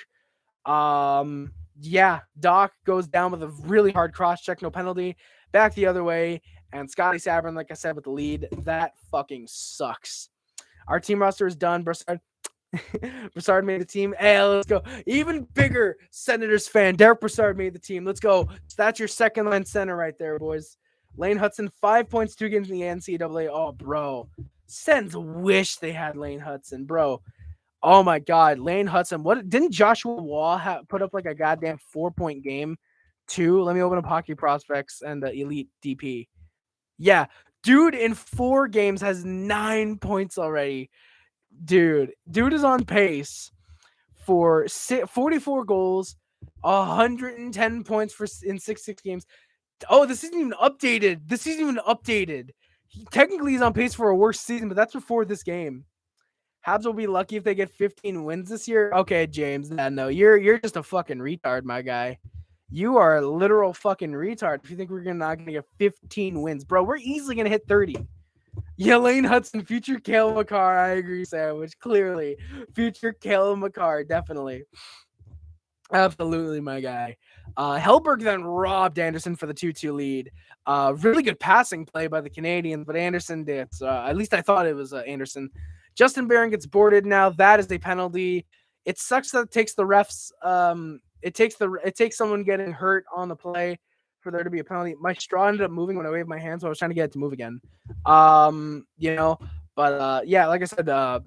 Yeah, Doc goes down with a really hard cross-check, no penalty. Back the other way. And Scotty Sabourin, like I said, with the lead. That fucking sucks. Our team roster is done. Brassard made the team. Hey, let's go. Even bigger Senators fan. Derick Brassard made the team. Let's go. So that's your second line center right there, boys. Lane Hudson, 5 points, 2 games in the NCAA. Oh, bro. Sens wish they had Lane Hudson, bro. Oh, my God. Lane Hudson. What didn't Joshua Wall put up like a goddamn 4-point game, too? Let me open up Hockey Prospects and the Elite DP. Yeah, dude in 4 games has 9 points already. Dude is on pace for 44 goals, 110 points in 6 games. Oh, this isn't even updated. Technically, he's on pace for a worse season, but that's before this game. Habs will be lucky if they get 15 wins this year. Okay, James, no, you're just a fucking retard, my guy. You are a literal fucking retard if you think we're not gonna get 15 wins, bro. We're easily gonna hit 30. Yeah, Lane Hudson, future Cale Makar. I agree, Sandwich. Clearly, future Cale Makar, definitely. Absolutely, my guy. Hellberg then robbed Anderson for the 2-2 lead. Really good passing play by the Canadiens, but Anderson did. At least I thought it was Anderson. Justin Barron gets boarded now. That is a penalty. It sucks that it takes the refs. It takes someone getting hurt on the play for there to be a penalty. My straw ended up moving when I waved my hand, so I was trying to get it to move again. But yeah, like I said,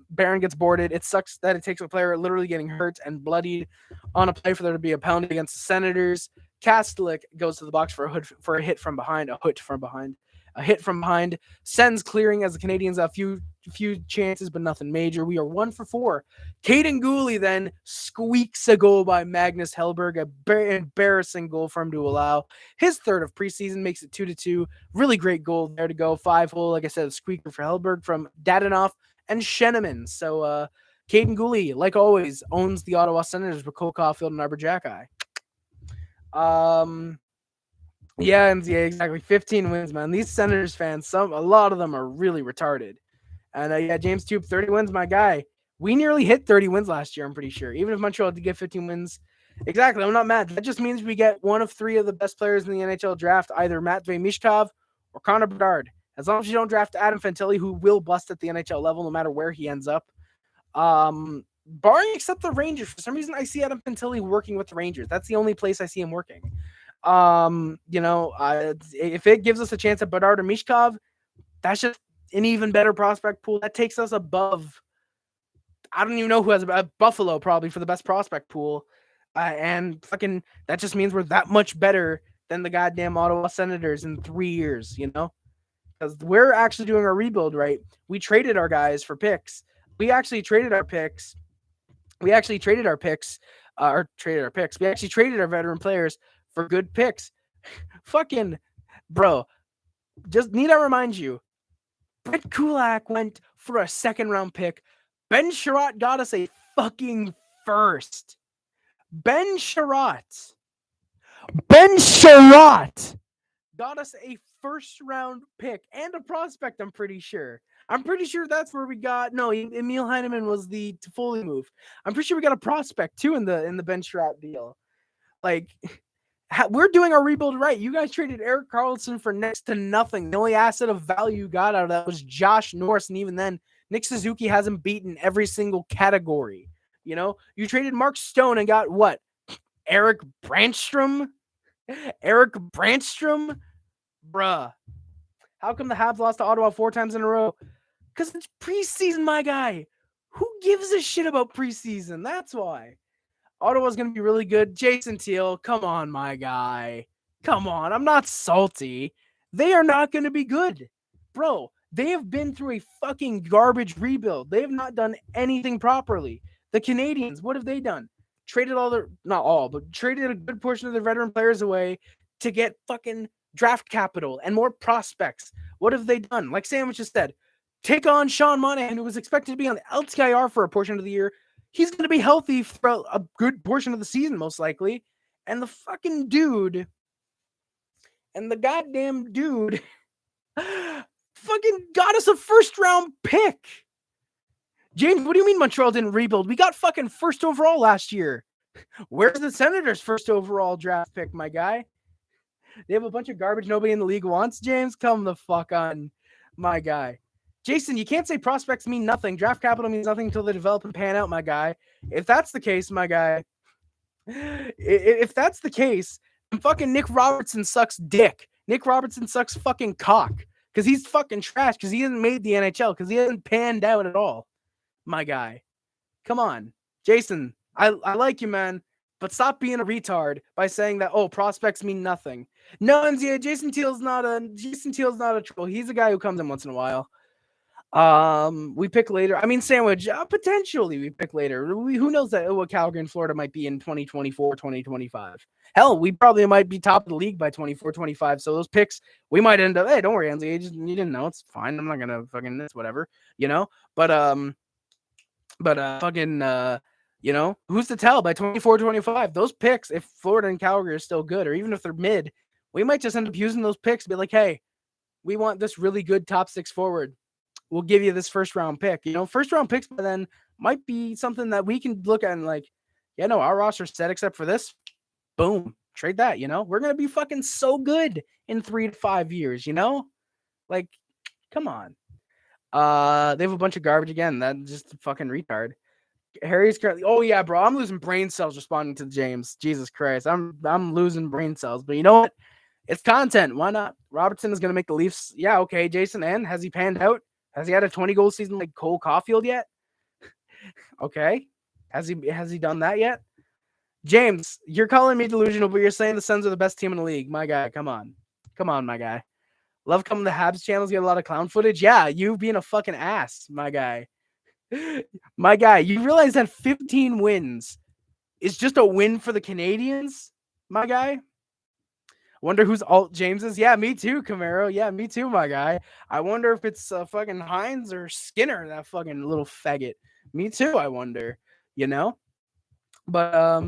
Barron gets boarded. It sucks that it takes a player literally getting hurt and bloodied on a play for there to be a penalty against the Senators. Kastelik goes to the box for a hit from behind. A hit from behind sends clearing as the Canadiens a few chances, but nothing major. We are 1 for 4. Kaiden Guhle then squeaks a goal by Magnus Hellberg, embarrassing goal for him to allow. His third of preseason makes it 2-2. Really great goal there to go. 5-hole, like I said, a squeaker for Hellberg from Dadonov and Sheneman. So Kaiden Guhle, like always, owns the Ottawa Senators with Cole Caufield and Arbor Jackeye. Yeah, exactly. 15 wins, man. These Senators fans, a lot of them are really retarded. And yeah, James Tube, 30 wins, my guy. We nearly hit 30 wins last year, I'm pretty sure. Even if Montreal did get 15 wins. Exactly, I'm not mad. That just means we get one of 3 of the best players in the NHL draft, either Matvei Michkov or Connor Bedard. As long as you don't draft Adam Fantilli, who will bust at the NHL level no matter where he ends up. Barring except the Rangers. For some reason, I see Adam Fantilli working with the Rangers. That's the only place I see him working. If it gives us a chance at Bedard or Michkov, that's just an even better prospect pool. That takes us above. I don't even know who has Buffalo probably for the best prospect pool. And fucking that just means we're that much better than the goddamn Ottawa Senators in 3 years, because we're actually doing our rebuild right. We traded our guys for picks. We actually traded our picks. We actually traded our veteran players for good picks. Fucking bro, just need I remind you, Brett Kulak went for a second round pick. Ben Sherratt got us a fucking first. Ben Sherratt got us a first round pick and a prospect, I'm pretty sure. That's where we got. No, Emil Heineman was the Toffoli move. I'm pretty sure we got a prospect too in the Ben Sherratt deal. Like, we're doing our rebuild right. You guys traded Erik Karlsson for next to nothing. The only asset of value you got out of that was Josh Norris, and even then, Nick Suzuki hasn't beaten every single category. You traded Mark Stone and got what? Eric Brandstrom? Bruh. How come the Habs lost to Ottawa 4 times in a row? Because it's preseason, my guy. Who gives a shit about preseason? That's why. Ottawa's going to be really good. Jason Teal, come on, my guy. Come on. I'm not salty. They are not going to be good. Bro, they have been through a fucking garbage rebuild. They have not done anything properly. The Canadiens, what have they done? Traded traded a good portion of their veteran players away to get fucking draft capital and more prospects. What have they done? Like Sandwich just said, take on Sean Monahan, who was expected to be on the LTIR for a portion of the year. He's going to be healthy for a good portion of the season, most likely. And the goddamn dude fucking got us a first round pick. James, what do you mean Montreal didn't rebuild? We got fucking first overall last year. Where's the Senators' first overall draft pick, my guy? They have a bunch of garbage nobody in the league wants, James? Come the fuck on, my guy. Jason, you can't say prospects mean nothing. Draft capital means nothing until they develop and pan out, my guy. If that's the case, my guy, if that's the case, then fucking Nick Robertson sucks dick. Nick Robertson sucks fucking cock because he's fucking trash because he hasn't made the NHL because he hasn't panned out at all, my guy. Come on. Jason, I like you, man, but stop being a retard by saying that, prospects mean nothing. No, MZA, Jason Teal's not a troll. He's a guy who comes in once in a while. We pick later. I mean, Sandwich, potentially we pick later. Who knows what Calgary and Florida might be in 2024, 2025. Hell, we probably might be top of the league by 24, 25. So those picks, we might end up, hey, don't worry, Ansley, you didn't know. It's fine. I'm not going to fucking this, whatever, But You know, who's to tell by 24, 25, those picks, if Florida and Calgary are still good, or even if they're mid, we might just end up using those picks to be like, hey, we want this really good top 6 forward. We'll give you this first round pick. You know, first round picks by then might be something that we can look at and like, yeah, no, our roster's set except for this. Boom, trade that. You know, we're going to be fucking so good in 3 to 5 years, you know? Like, come on. They have a bunch of garbage again. That's just fucking retard. Harry's currently. Oh yeah, bro. I'm losing brain cells responding to James. Jesus Christ, I'm losing brain cells. But you know what? It's content. Why not? Robertson is gonna make the Leafs. Yeah, okay, Jason. And has he panned out? Has he had a 20-goal season like Cole Caufield yet? Okay, has he done that yet? James, you're calling me delusional, but you're saying the Sens are the best team in the league. My guy, come on, my guy. Love coming to Habs channels, get a lot of clown footage. Yeah, you being a fucking ass, my guy. My guy, you realize that 15 wins is just a win for the Canadiens, my guy? Wonder who's alt James is. Yeah, me too, Camaro. Yeah, me too, my guy. I wonder if it's fucking Hines or Skinner, that fucking little faggot. Me too, I wonder. You know? But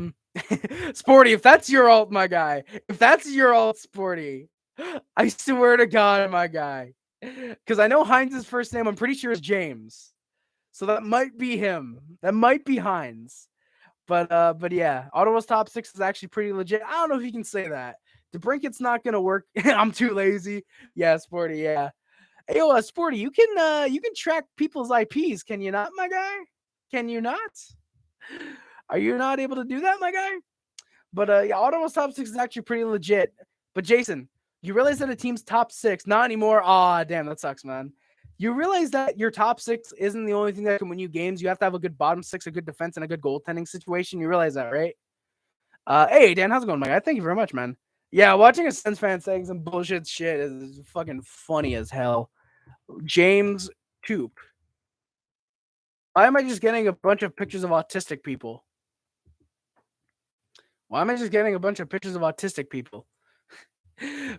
Sporty, if that's your alt, my guy. If that's your alt, Sporty. I swear to God, my guy. Because I know Hines' first name, I'm pretty sure is James. So that might be him. That might be Hines. But yeah, Ottawa's top 6 is actually pretty legit. I don't know if you can say that. DeBrinket's not gonna work. I'm too lazy. Yeah, Sporty. Yeah. Hey, yo, Sporty, you can track people's IPs, can you not, my guy? Can you not? Are you not able to do that, my guy? But yeah, Ottawa's top 6 is actually pretty legit. But Jason, you realize that a team's top 6, not anymore. Aw, damn, that sucks, man. You realize that your top 6 isn't the only thing that can win you games. You have to have a good bottom 6, a good defense, and a good goaltending situation. You realize that, right? Hey, Dan, how's it going, my guy? Thank you very much, man. Yeah, watching a Sens fan saying some bullshit shit is fucking funny as hell. James Coop. Why am I just getting a bunch of pictures of autistic people? Why am I just getting a bunch of pictures of autistic people?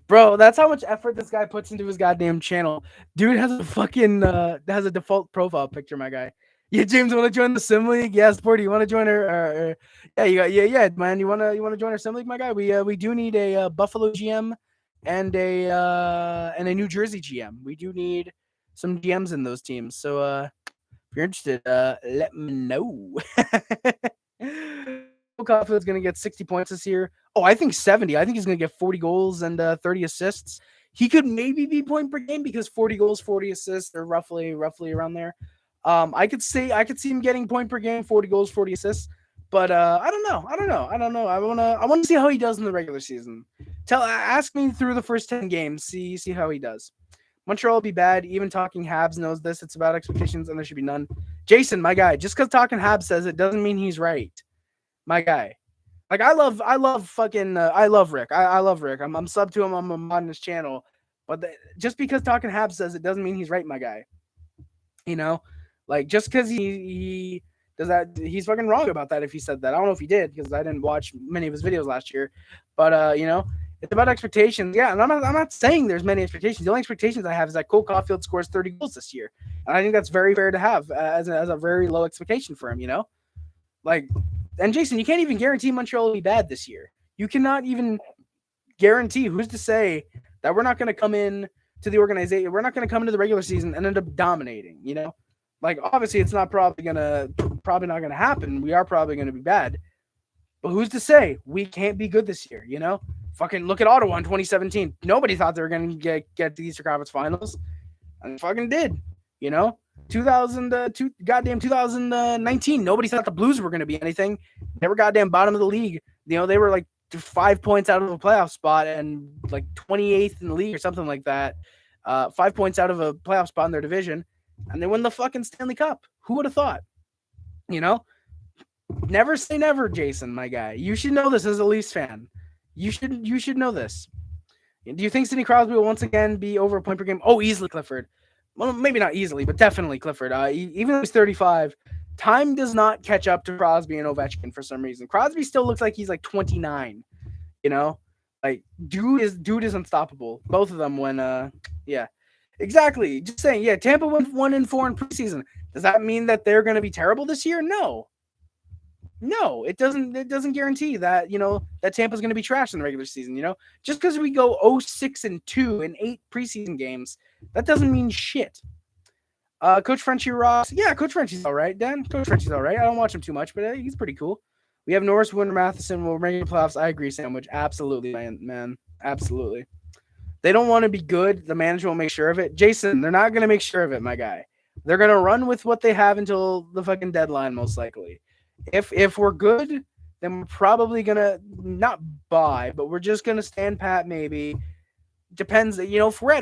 Bro, that's how much effort this guy puts into his goddamn channel. Dude has a fucking has a default profile picture, my guy. Yeah, James, want to join the Sim League? Yeah, Sporty, you want to join our yeah, man. You wanna join our Sim League, my guy? We do need a Buffalo GM and a New Jersey GM. We do need some GMs in those teams. So if you're interested, let me know. Caufield's going to get 60 points this year. Oh, I think 70. I think he's going to get 40 goals and 30 assists. He could maybe be point per game because 40 goals, 40 assists. They're roughly around there. I could see him getting point per game, 40 goals, 40 assists. But I don't know. I want to see how he does in the regular season. Ask me through the first 10 games. See how he does. Montreal will be bad. Even Talking Habs knows this. It's about expectations, and there should be none. Jason, my guy, just because Talking Habs says it doesn't mean he's right. My guy. Like, I love Rick. I love Rick. I'm sub to him. I'm on his channel. But just because Talking Habs says it doesn't mean he's right, my guy. You know? Like, just because he does that, he's fucking wrong about that if he said that. I don't know if he did, because I didn't watch many of his videos last year. But, you know, it's about expectations. Yeah, and I'm not saying there's many expectations. The only expectations I have is that Cole Caufield scores 30 goals this year. And I think that's very fair to have as a very low expectation for him, you know? Like, and Jason, you can't even guarantee Montreal will be bad this year. You cannot even guarantee. Who's to say that we're not going to come in to the organization? We're not going to come into the regular season and end up dominating, you know? Like, obviously, it's not probably not going to happen. We are probably going to be bad. But who's to say we can't be good this year, you know? Fucking look at Ottawa in 2017. Nobody thought they were going to get the Eastern Conference Finals. And fucking did, you know? 2019, nobody thought the Blues were going to be anything. They were goddamn bottom of the league. You know, they were like 5 points out of a playoff spot and like 28th in the league or something like that. 5 points out of a playoff spot in their division. And they won the fucking Stanley Cup. Who would have thought? You know? Never say never, Jason, my guy. You should know this as a Leafs fan. You should know this. Do you think Sidney Crosby will once again be over a point per game? Oh, easily, Clifford. Well, maybe not easily, but definitely Clifford. Even though he's 35, time does not catch up to Crosby and Ovechkin for some reason. Crosby still looks like he's like 29. You know? Like, dude is unstoppable. Both of them when yeah. Exactly. Just saying, yeah, Tampa went 1-4 in preseason. Does that mean that they're going to be terrible this year? No. No, it doesn't. It doesn't guarantee that that Tampa's going to be trash in the regular season. Just because we go 0-6-2 in 8 preseason games, that doesn't mean shit. Coach Frenchie Ross, yeah, Coach Frenchie's all right. Dan, Coach Frenchie's all right. I don't watch him too much, but he's pretty cool. We have Norris, Winter, Matheson. We're making the playoffs. I agree, Sandwich. Absolutely, man. Absolutely. They don't want to be good. The manager will make sure of it. Jason, they're not going to make sure of it, my guy. They're going to run with what they have until the fucking deadline, most likely. If we're good, then we're probably going to not buy, but we're just going to stand pat maybe. Depends, if we're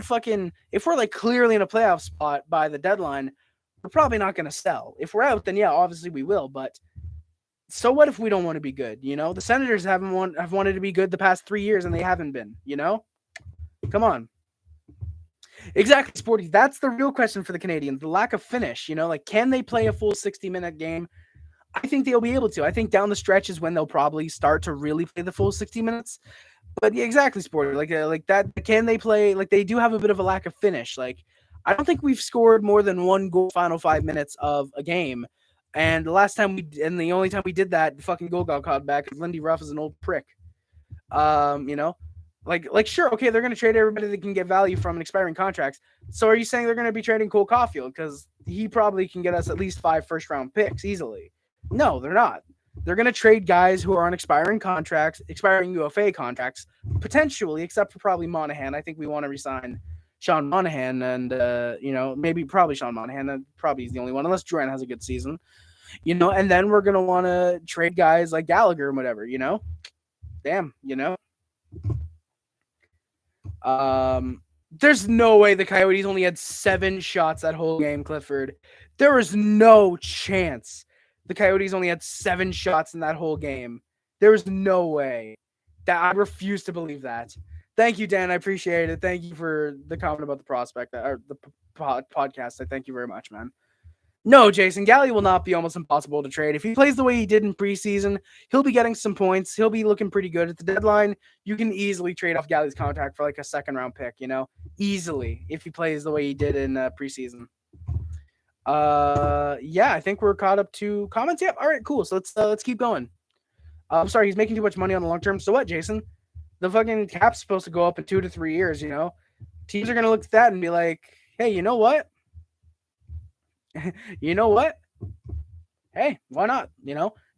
like clearly in a playoff spot by the deadline, we're probably not going to sell. If we're out, then yeah, obviously we will, but so what if we don't want to be good? The Senators have wanted to be good the past 3 years and they haven't been, Come on. Exactly, Sporty. That's the real question for the Canadiens. The lack of finish, can they play a full 60-minute game? I think they'll be able to. I think down the stretch is when they'll probably start to really play the full 60 minutes. But yeah, exactly, Sporty. Like that. Can they play? Like they do have a bit of a lack of finish. Like I don't think we've scored more than one goal final 5 minutes of a game. And the only time we did that, the fucking goal got called back because Lindy Ruff is an old prick. Like sure, okay, they're gonna trade everybody that can get value from an expiring contracts. So are you saying they're gonna be trading Cole Caufield because he probably can get us at least 5 first-round picks easily? No, they're not. They're going to trade guys who are on expiring UFA contracts, potentially, except for probably Monahan. I think we want to resign Sean Monahan and, maybe probably Sean Monahan. Probably he's the only one, unless Duran has a good season. And then we're going to want to trade guys like Gallagher and whatever, Damn, There's no way the Coyotes only had 7 shots that whole game, Clifford. There was no chance the Coyotes only had 7 shots in that whole game. There was no way. That I refuse to believe that. Thank you, Dan. I appreciate it. Thank you for the comment about the prospect or the podcast. I thank you very much, man. No, Jason, Guhle will not be almost impossible to trade. If he plays the way he did in preseason, he'll be getting some points. He'll be looking pretty good at the deadline. You can easily trade off Guhle's contract for like a second-round pick, easily if he plays the way he did in preseason. Yeah, I think we're caught up to comments. Yep. All right, cool. So let's keep going. I'm sorry, he's making too much money on the long term. So what, Jason? The fucking cap's supposed to go up in 2 to 3 years. Teams are gonna look at that and be like, hey, you know what? You know what? Hey, why not?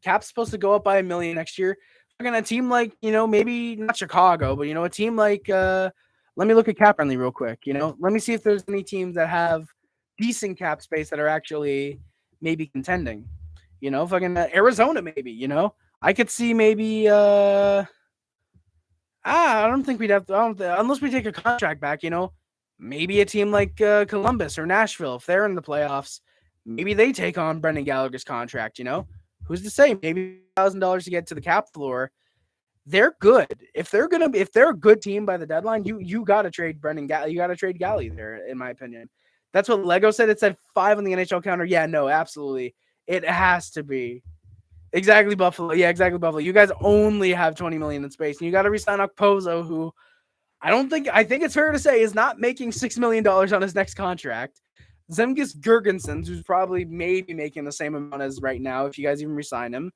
Cap's supposed to go up by $1 million next year. Fucking a team like maybe not Chicago, but a team like let me look at cap friendly real quick. Let me see if there's any teams that have decent cap space that are actually maybe contending. Fucking Arizona maybe. I could see maybe I don't think we'd have to, unless we take a contract back. Maybe a team like Columbus or Nashville, if they're in the playoffs, maybe they take on Brendan Gallagher's contract. Who's to say? Maybe $1,000 to get to the cap floor. They're good. If they're a good team by the deadline, you got to trade Brendan Gallagher. You got to trade Guhle there, in my opinion. That's what Lego said. It said 5 on the NHL counter. Yeah, no, absolutely. It has to be. Exactly, Buffalo. Yeah, exactly, Buffalo. You guys only have $20 million in space, and you got to resign Okposo, who I think it's fair to say is not making $6 million on his next contract. Zemgus Girgensons, who's probably maybe making the same amount as right now, if you guys even resign him.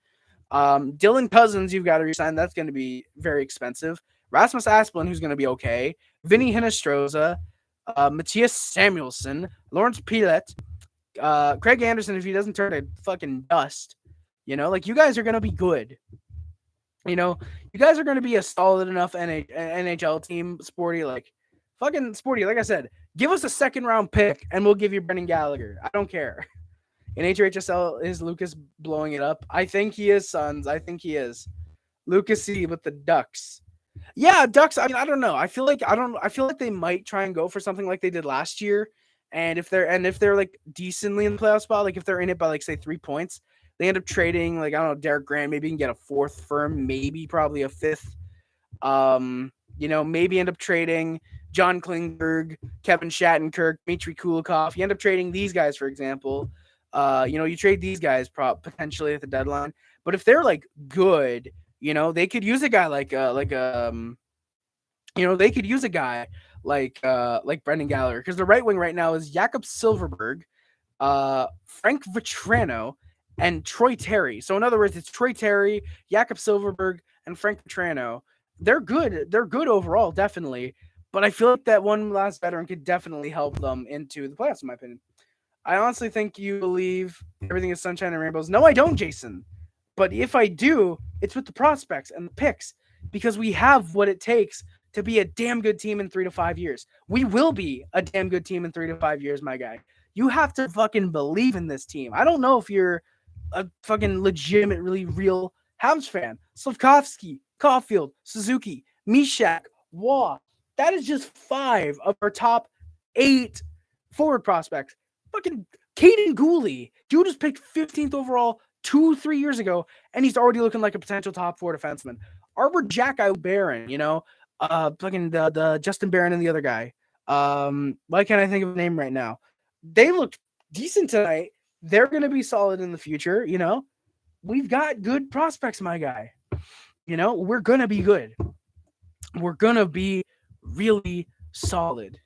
Dylan Cousins, you've got to resign. That's going to be very expensive. Rasmus Asplund, who's going to be okay. Vinny Hinostroza. Matthias Samuelsson, Lawrence Pilet, Craig Anderson, if he doesn't turn to fucking dust, you guys are going to be good. You guys are going to be a solid enough NHL team, Sporty, like I said, give us a second-round pick, and we'll give you Brendan Gallagher. I don't care. In HHSL, is Lucas blowing it up? I think he is, Sons. I think he is. Lucas C with the Ducks. Yeah, Ducks. I mean, I don't know. I feel like they might try and go for something like they did last year. And if they're like decently in the playoff spot, like if they're in it by like say 3 points, they end up trading like I don't know, Derek Grant. Maybe you can get a 4th for him, maybe probably a 5th. Maybe end up trading John Klingberg, Kevin Shattenkirk, Dmitry Kulikov. You end up trading these guys, for example. You trade these guys potentially at the deadline. But if they're like good, they could use a guy like Brendan Gallagher, because the right wing right now is Jakob Silverberg, Frank Vetrano, and Troy Terry. So in other words, it's Troy Terry, Jakob Silverberg, and Frank Petrano. They're good. They're good overall, definitely. But I feel like that one last veteran could definitely help them into the playoffs, in my opinion. I honestly think you believe everything is sunshine and rainbows. No, I don't, Jason. But if I do, it's with the prospects and the picks because we have what it takes to be a damn good team in 3 to 5 years. We will be a damn good team in 3 to 5 years, my guy. You have to fucking believe in this team. I don't know if you're a fucking legitimate, really real Habs fan. Slavkovsky, Caufield, Suzuki, Mishak, Waugh. That is just 5 of our top 8 forward prospects. Fucking Kaiden Guhle. Dude was picked 15th overall 2-3 years ago, and he's already looking like a potential top 4 defenseman. Arbor Jack Barron, fucking the Justin Barron and the other guy. Why can't I think of a name right now? They looked decent tonight. They're going to be solid in the future. We've got good prospects, my guy. We're going to be good. We're going to be really solid,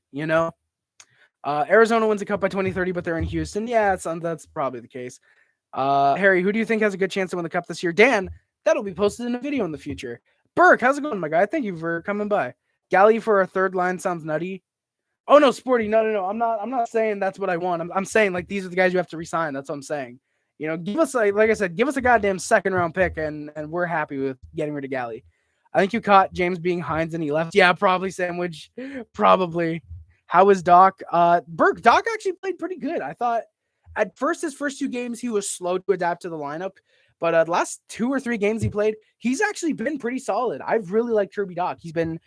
Arizona wins the cup by 2030, but they're in Houston. Yeah, that's probably the case. Harry, who do you think has a good chance to win the cup this year? Dan, that'll be posted in a video in the future. Burke, how's it going, my guy? Thank you for coming by. Galley for a third line sounds nutty. Oh no, Sporty, no. I'm not saying that's what I want. I'm saying like these are the guys you have to resign. That's what I'm saying. Give us like I said, give us a goddamn second round pick, and we're happy with getting rid of Galley. I think you caught James being Hines and he left. Yeah, probably Sandwich. Probably. How was Doc? Burke, Doc actually played pretty good. I thought at first his first 2 games he was slow to adapt to the lineup, but the last 2 or 3 games he played, he's actually been pretty solid. I've really liked Kirby Doc. He's been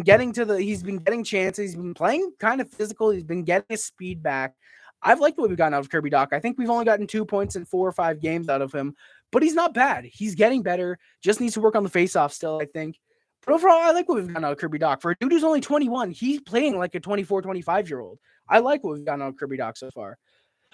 getting chances. He's been playing kind of physical. He's been getting his speed back. I've liked what we've gotten out of Kirby Doc. I think we've only gotten 2 points in 4 or 5 games out of him, but he's not bad. He's getting better. Just needs to work on the face-off still, I think. But overall, I like what we've gotten out of Kirby Doc. For a dude who's only 21, he's playing like a 24, 25-year-old. I like what we've gotten out of Kirby Doc so far.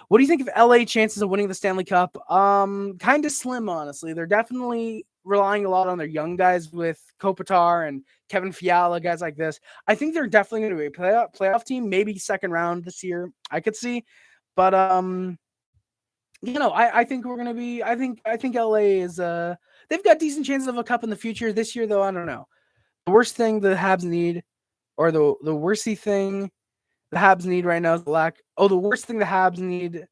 What do you think of LA chances of winning the Stanley Cup? Kind of slim, honestly. They're definitely relying a lot on their young guys with Kopitar and Kevin Fiala, guys like this. I think they're definitely going to be a playoff team, maybe second round this year. I could see, but I think we're going to be. I think LA is. They've got decent chances of a cup in the future. This year, though, I don't know. The worst thing the Habs need, or the worsty thing the Habs need right now is the lack. Oh, the worst thing the Habs need.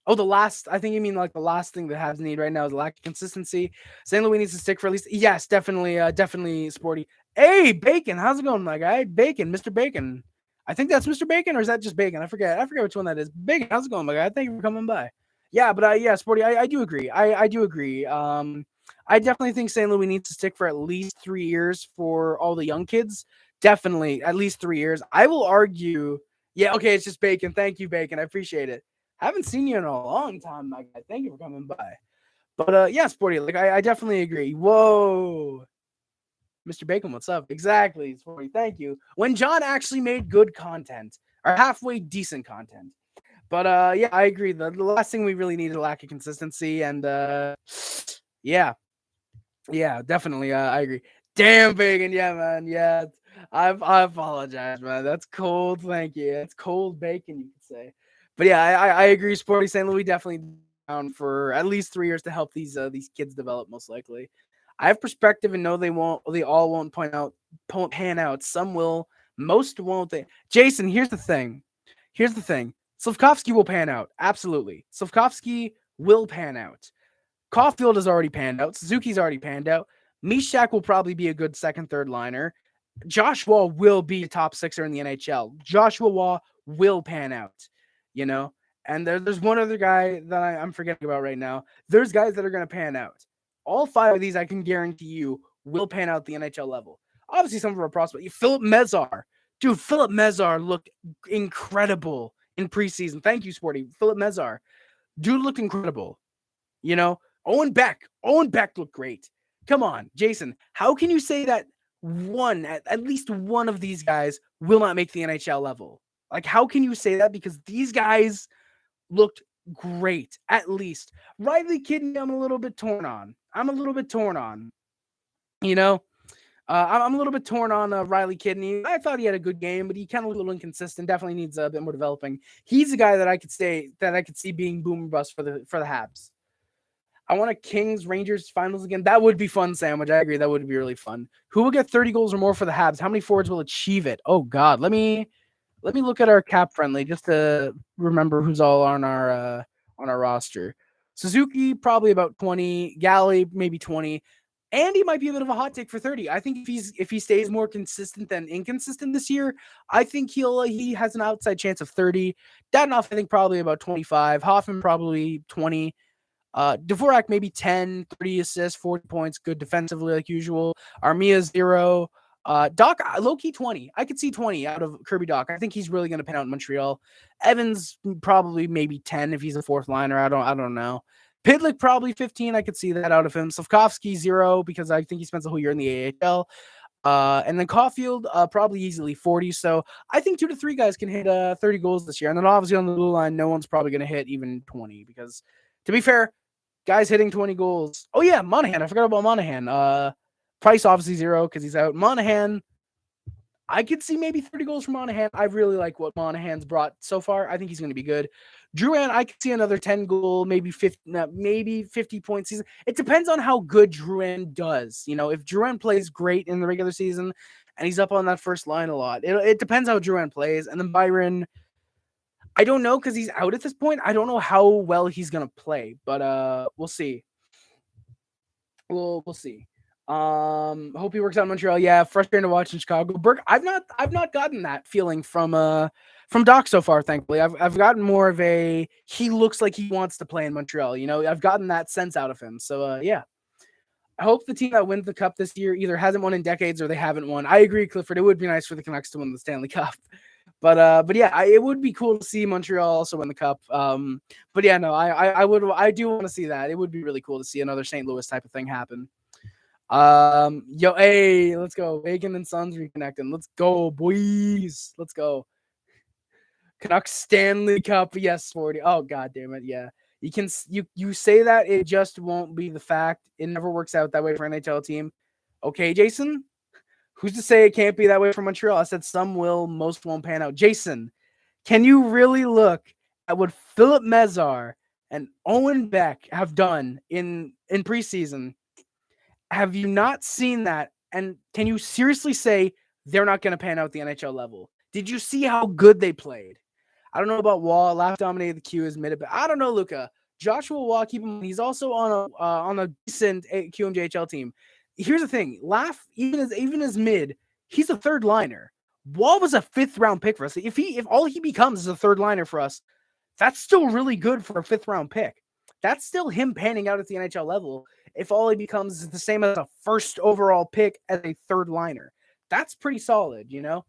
Oh, I think you mean like the last thing the Habs need right now is a lack of consistency. St. Louis needs to stick for at least. Yes, definitely Sporty. Hey, Bacon, how's it going, my guy? Bacon, Mr. Bacon. I think that's Mr. Bacon, or is that just Bacon? I forget which one that is. Bacon, how's it going, my guy? Thank you for coming by. Yeah, but Sporty, I do agree. I do agree. I definitely think St. Louis needs to stick for at least 3 years for all the young kids. Definitely, at least 3 years. I will argue. Yeah, okay, it's just Bacon. Thank you, Bacon. I appreciate it. Haven't seen you in a long time, my guy. Thank you for coming by. But yeah, Sporty, like I definitely agree. Whoa. Mr. Bacon, what's up? Exactly, Sporty. Thank you. When John actually made good content, or halfway decent content. But yeah, I agree. The last thing we really need is a lack of consistency, and yeah, definitely. I agree. Damn, Bacon. Yeah, man. Yeah. I apologize, man. That's cold. Thank you. It's cold bacon, you could say. But yeah, I agree. Sporty St. Louis definitely down for at least 3 years to help these kids develop. Most likely, I have perspective and know they all won't pan out. Some will, most won't. Jason, here's the thing. Slavkovsky will pan out. Absolutely, Slavkovsky will pan out. Caufield has already panned out. Suzuki's already panned out. Mishak will probably be a good second, third liner. Joshua will be a top 6er in the NHL. Joshua Waugh will pan out. And there's one other guy that I'm forgetting about right now. There's guys that are going to pan out. All 5 of these, I can guarantee you, will pan out the NHL level. Obviously, some of our prospects. Philip Mezar. Dude, Philip Mezar looked incredible in preseason. Thank you, Sporty. Philip Mezar. Dude looked incredible. Owen Beck looked great. Come on, Jason. How can you say that at least one of these guys will not make the NHL level? Like, how can you say that? Because these guys looked great, at least. Riley Kidney, I'm a little bit torn on. I'm a little bit torn on Riley Kidney. I thought he had a good game, but he kind of looked a little inconsistent. Definitely needs a bit more developing. He's a guy that I could see being boom or bust for the Habs. I want a Kings Rangers finals again. That would be fun, Sandwich. I agree. That would be really fun. Who will get 30 goals or more for the Habs? How many forwards will achieve it? Oh God, let me look at our cap friendly just to remember who's all on our roster. Suzuki probably about 20. Galley maybe 20. Andy might be a bit of a hot take for 30. I think if he stays more consistent than inconsistent this year, I think he has an outside chance of 30. Dadonov, I think probably about 25. Hoffman probably 20. Dvorak maybe 10, 30 assists, 40 points, good defensively like usual. Armia 0. Doc, low-key 20. I could see 20 out of Kirby Doc. I think he's really going to pan out in Montreal. Evans probably maybe 10 if he's a fourth liner. I don't know. Pitlick probably 15. I could see that out of him. Slavkovsky 0 because I think he spends the whole year in the AHL. And then Caufield probably easily 40. So I think 2 to 3 guys can hit 30 goals this year. And then obviously on the blue line, no one's probably going to hit even 20 because, to be fair, guys hitting 20 goals. Oh yeah, Monahan. I forgot about Monahan. Price obviously 0 because he's out. Monahan, I could see maybe 30 goals from Monahan. I really like what Monahan's brought so far. I think he's going to be good. Drouin, I could see another 10 goal, maybe 50 point season. It depends on how good Drouin does. You know, if Drouin plays great in the regular season and he's up on that first line a lot, it depends how Drouin plays. And then Byron, I don't know because he's out at this point. I don't know how well he's going to play, but we'll see. We'll see. Hope he works out in Montreal. Yeah, frustrating to watch in Chicago. Burke, I've not gotten that feeling from Doc so far, thankfully. I've gotten more of a he looks like he wants to play in Montreal. You know, I've gotten that sense out of him. So yeah. I hope the team that wins the cup this year either hasn't won in decades or they haven't won. I agree, Clifford. It would be nice for the Canucks to win the Stanley Cup. But yeah, it would be cool to see Montreal also win the cup. But yeah, no, I do want to see that. It would be really cool to see another St. Louis type of thing happen. Hey, let's go. Bacon and Sons reconnecting. Let's go, boys. Let's go. Canucks Stanley Cup. Yes, 40. Oh, God damn it. Yeah. You say that it just won't be the fact. It never works out that way for an NHL team. Okay, Jason? Who's to say it can't be that way for Montreal? I said some will, most won't pan out. Jason, can you really look at what Philip Mezar and Owen Beck have done in preseason? Have you not seen that? And can you seriously say they're not going to pan out the NHL level? Did you see how good they played? I don't know about Wall. Laugh dominated the queue as mid, but I don't know, Luca. Joshua Wall, keep him. He's also on a decent QMJHL team. Here's the thing: Laugh, even as mid, he's a third liner. Wall was a 5th round pick for us. If all he becomes is a third liner for us, that's still really good for a 5th round pick. That's still him panning out at the NHL level. If all he becomes is the same as a 1st overall pick as a third liner, that's pretty solid. You know,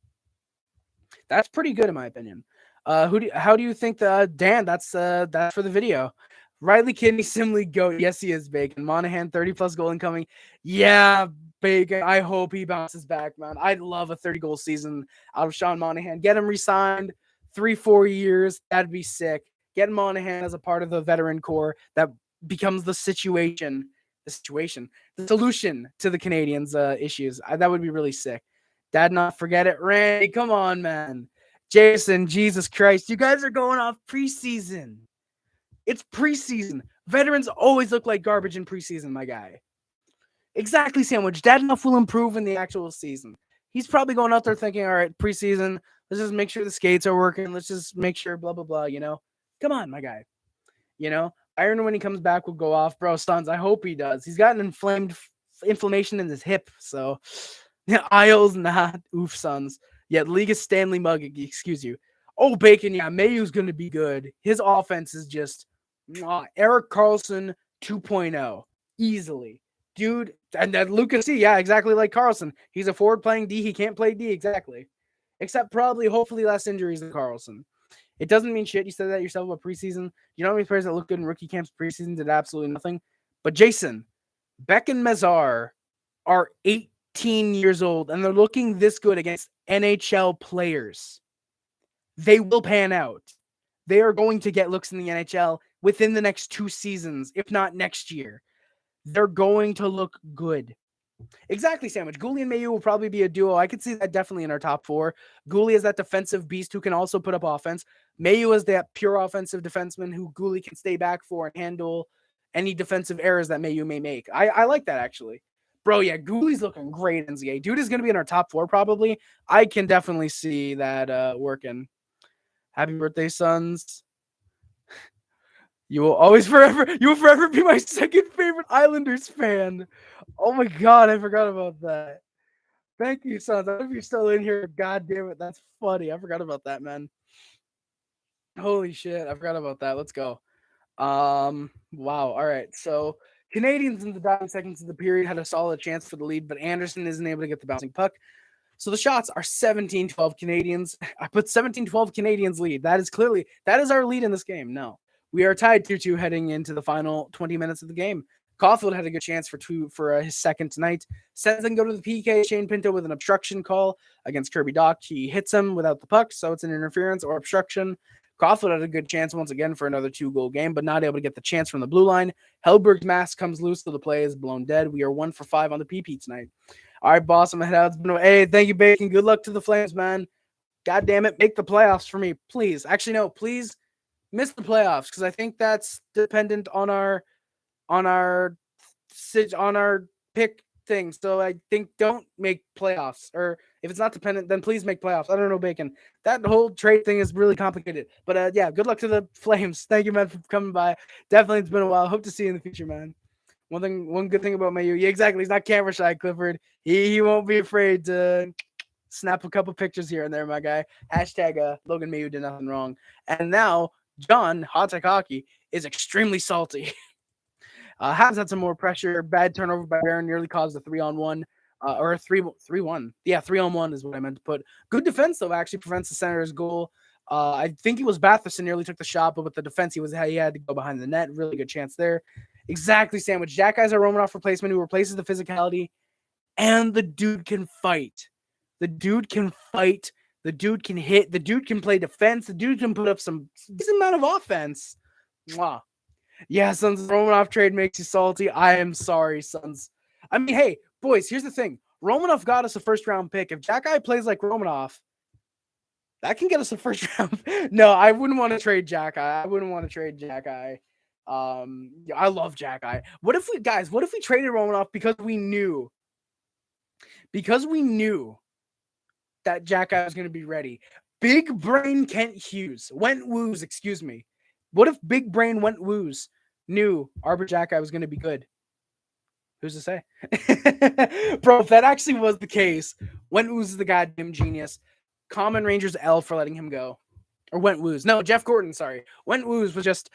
that's pretty good in my opinion. How do you think Dan? That's for the video. Riley Kidney, Simley, GOAT. Yes, he is. Bacon. Monahan, 30+ goal incoming. Yeah, Bacon. I hope he bounces back, man. I'd love a 30-goal season out of Sean Monahan. Get him re-signed 3-4 years. That'd be sick. Get Monahan as a part of the veteran core that becomes the solution to the Canadiens' issues. That would be really sick. Dad, not forget it. Randy, come on, man. Jason, Jesus Christ. You guys are going off preseason. It's preseason. Veterans always look like garbage in preseason, my guy. Exactly, Sandwich. Dadenough will improve in the actual season. He's probably going out there thinking, all right, preseason, let's just make sure the skates are working. Let's just make sure blah, blah, blah, you know? Come on, my guy. You know? Iron, when he comes back, will go off. Bro, Sons, I hope he does. He's got an inflammation in his hip, so... Yeah, Isles, not. Oof, Sons. Yeah, League of Stanley mug, excuse you. Oh, Bacon, yeah, Mayhew's going to be good. His offense is just... Erik Karlsson 2.0. Easily. Dude, and then Lucas C, yeah, exactly like Karlsson. He's a forward playing D. He can't play D, exactly. Except probably, hopefully, less injuries than Karlsson. It doesn't mean shit. You said that yourself about preseason. You know how many players that look good in rookie camps preseason did absolutely nothing? But Jason, Beck and Mezar are 18 years old, and they're looking this good against NHL players. They will pan out. They are going to get looks in the NHL within the next 2 seasons, if not next year. They're going to look good. Exactly, Sandwich. Guhle and Mayhew will probably be a duo. I could see that definitely in our top 4. Guhle is that defensive beast who can also put up offense. Mayhew is that pure offensive defenseman who Guhle can stay back for and handle any defensive errors that Mayu may make. I like that, actually. Bro, yeah, Guhle's looking great in NCAA. Dude is going to be in our top 4 probably. I can definitely see that working. Happy birthday, Sons. You will forever be my second favorite Islanders fan. Oh my God, I forgot about that. Thank you, Sons. I hope you're still in here. God damn it, that's funny. I forgot about that, man. Holy shit, I forgot about that. Let's go. Wow. All right. So Canadiens in the dying seconds of the period had a solid chance for the lead, but Anderson isn't able to get the bouncing puck. So the shots are 17-12 Canadiens. I put 17-12 Canadiens lead. That is our lead in this game. No. We are tied 2-2 heading into the final 20 minutes of the game. Caufield had a good chance for his second tonight. Sends them go to the PK. Shane Pinto with an obstruction call against Kirby Dach. He hits him without the puck, so it's an interference or obstruction. Caufield had a good chance once again for another 2-goal game, but not able to get the chance from the blue line. Hellberg's mask comes loose, so the play is blown dead. We are 1 for 5 on the PP tonight. All right, boss, I'm head out. Hey, thank you, Bacon. Good luck to the Flames, man. God damn it, make the playoffs for me, please. Actually, no, please miss the playoffs, because I think that's dependent on our pick thing. So I think don't make playoffs, or if it's not dependent, then please make playoffs. I don't know, Bacon. That whole trade thing is really complicated. But yeah, good luck to the Flames. Thank you, man, for coming by. Definitely, it's been a while. Hope to see you in the future, man. One good thing about Mayu, yeah, exactly. He's not camera shy, Clifford. He won't be afraid to snap a couple pictures here and there, my guy. Hashtag Logan Mayu did nothing wrong. And now John Hot Tech Hockey is extremely salty. Habs had some more pressure. Bad turnover by Barron nearly caused a 3-on-1 or a 3-1. Yeah, 3-on-1 is what I meant to put. Good defense though actually prevents the Senators' goal. I think it was Batherson nearly took the shot, but with the defense he had to go behind the net. Really good chance there. Exactly, sandwich. Jack Guy's a Romanoff replacement who replaces the physicality, and the dude can fight. The dude can fight. The dude can hit. The dude can play defense. The dude can put up some decent amount of offense. Mwah. Yeah, Sons, Romanoff trade makes you salty. I am sorry, Sons. I mean, hey, boys, here's the thing. Romanoff got us a first-round pick. If Jack Guy plays like Romanoff, that can get us a first round. No, I wouldn't want to trade Jack Guy. I wouldn't want to trade Jack Guy. I love Jack Guy. What if we traded Romanoff because we knew that Jack Guy was going to be ready? Big brain Went Woos, excuse me. What if big brain Went Woos knew Arbor Jack Guy was going to be good? Who's to say? Bro, if that actually was the case, Went Woos is the goddamn genius. Common Rangers L for letting him go. Or Went Woos. No, Jeff Gordon, sorry. Went Woos was just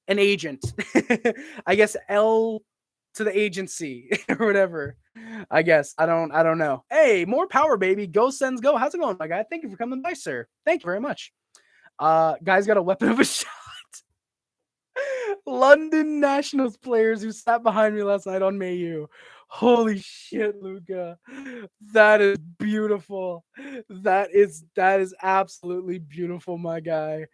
an agent. I guess L to the agency or whatever. I guess. I don't know. Hey, more power, baby. Go Sens go. How's it going, my guy? Thank you for coming by, sir. Thank you very much. Guy's got a weapon of a shot. London Nationals players who sat behind me last night on Mayu. Holy shit, Luca. That is beautiful. That is absolutely beautiful, my guy.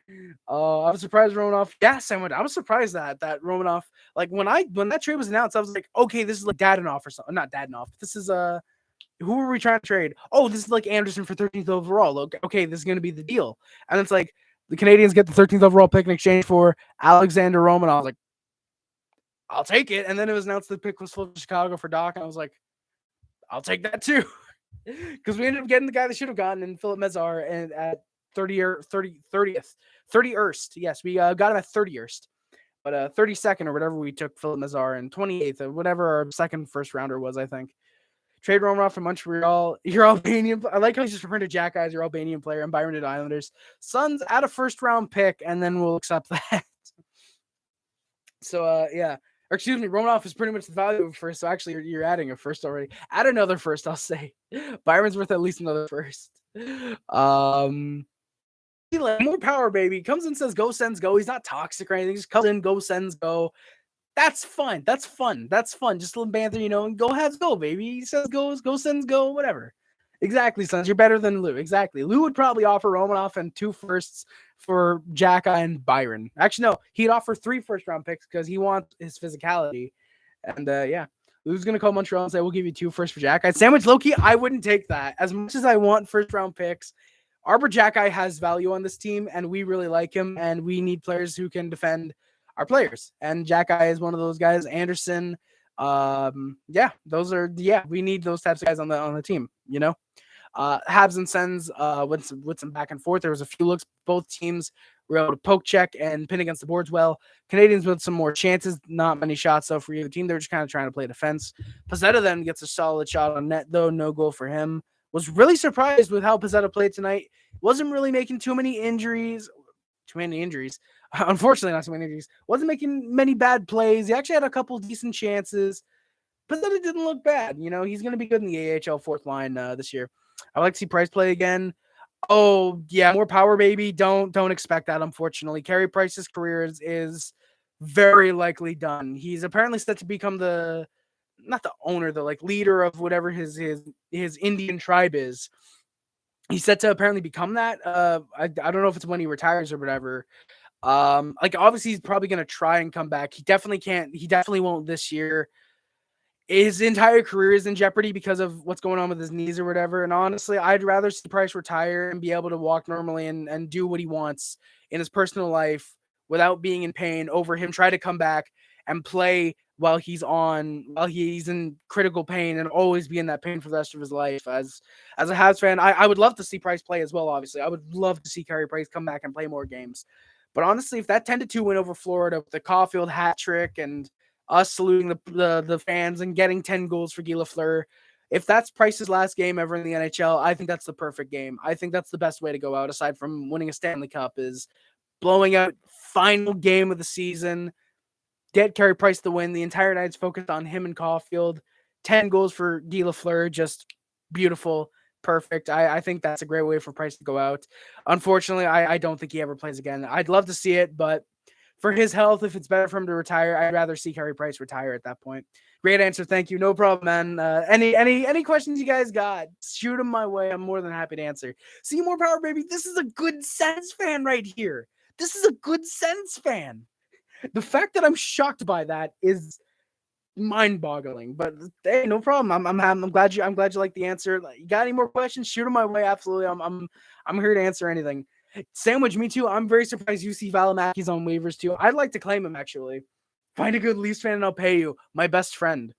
I was surprised Romanoff. Yes, I was surprised that Romanoff, like when that trade was announced, I was like, okay, this is like Dadanoff or something. Not Dadanoff. This is who are we trying to trade? Oh, this is like Anderson for 13th overall. Okay, this is gonna be the deal. And it's like the Canadiens get the 13th overall pick in exchange for Alexander Romanov. I was like, I'll take it. And then it was announced the pick was flipped to Chicago for Doc. And I was like, I'll take that too. Because we ended up getting the guy that should have gotten in Philip Mezar and at 30th. Yes, we got him at 30th. But 32nd or whatever we took Philip Mezar and 28th or whatever our second first rounder was, I think. Trade Romanoff from Montreal. Your Albanian. I like how he's just referring to Jack Guy as your Albanian player and Byron to Islanders. Suns add a first round pick and then we'll accept that. So yeah. Or excuse me, Romanoff is pretty much the value of a first. So actually, you're adding a first already. Add another first, I'll say. Byron's worth at least another first. More power, baby. Comes in, says go Sens go. He's not toxic or anything. Just comes in, go Sens go. That's fun. That's fun. Just a little banter, and go Habs go, baby. He says go Sens go, whatever. Exactly, Sons. You're better than Lou. Exactly. Lou would probably offer Romanoff and 2 firsts for Jack and Byron. Actually, no. He'd offer 3 first-round picks because he wants his physicality. And, yeah. Lou's going to call Montreal and say, we'll give you 2 firsts for Jack Guy. Sandwich Loki, I wouldn't take that. As much as I want first-round picks, Arbor Jack Guy has value on this team, and we really like him, and we need players who can defend. our players. And Jack Eye is one of those guys. Anderson, we need those types of guys on the team, Habs and Sens with some back and forth. There was a few looks. Both teams were able to poke check and pin against the boards well. Canadians with some more chances, not many shots though for either team. They're just kind of trying to play defense. Pizzetta then gets a solid shot on net though, no goal for him. Was really surprised with how Pizzetta played tonight. Wasn't really making too many injuries. Unfortunately, not too many injuries. Wasn't making many bad plays. He actually had a couple decent chances. Pizzetta didn't look bad. He's going to be good in the AHL fourth line this year. I like to see Price play again. Oh, yeah, more power, baby. Don't expect that, unfortunately. Carey Price's career is very likely done. He's apparently set to become not the owner, the leader of whatever his Indian tribe is. He's set to apparently become that. I don't know if it's when he retires or whatever. Obviously he's probably going to try and come back. He definitely can't. He definitely won't this year. His entire career is in jeopardy because of what's going on with his knees or whatever. And honestly, I'd rather see Price retire and be able to walk normally and do what he wants in his personal life without being in pain over him try to come back and play while he's in critical pain and always be in that pain for the rest of his life. As a Habs fan, I would love to see Price play as well, obviously. I would love to see Carey Price come back and play more games. But honestly, if that 10-2 win over Florida with the Caufield hat trick and us saluting the fans and getting 10 goals for Guy Lafleur, if that's Price's last game ever in the NHL, I think that's the perfect game. I think that's the best way to go out, aside from winning a Stanley Cup, is blowing out final game of the season, get Carey Price the win. The entire night's focused on him and Caufield. 10 goals for Guy Lafleur, just beautiful, perfect. I think that's a great way for Price to go out. Unfortunately, I don't think he ever plays again. I'd love to see it, but for his health, if it's better for him to retire, I'd rather see Carey Price retire at that point. Great answer. Thank you. No problem, man. Any questions you guys got, shoot them my way. I'm more than happy to answer. See, more power, baby. This is a good Sens fan right here. This is a good Sens fan. The fact that I'm shocked by that is mind-boggling. But hey, no problem. I'm glad you like the answer. You got any more questions? Shoot them my way. Absolutely. I'm here to answer anything. Sandwich, me too. I'm very surprised UC Valimaki's on waivers too. I'd like to claim him, actually. Find a good Leafs fan and I'll pay you. My best friend.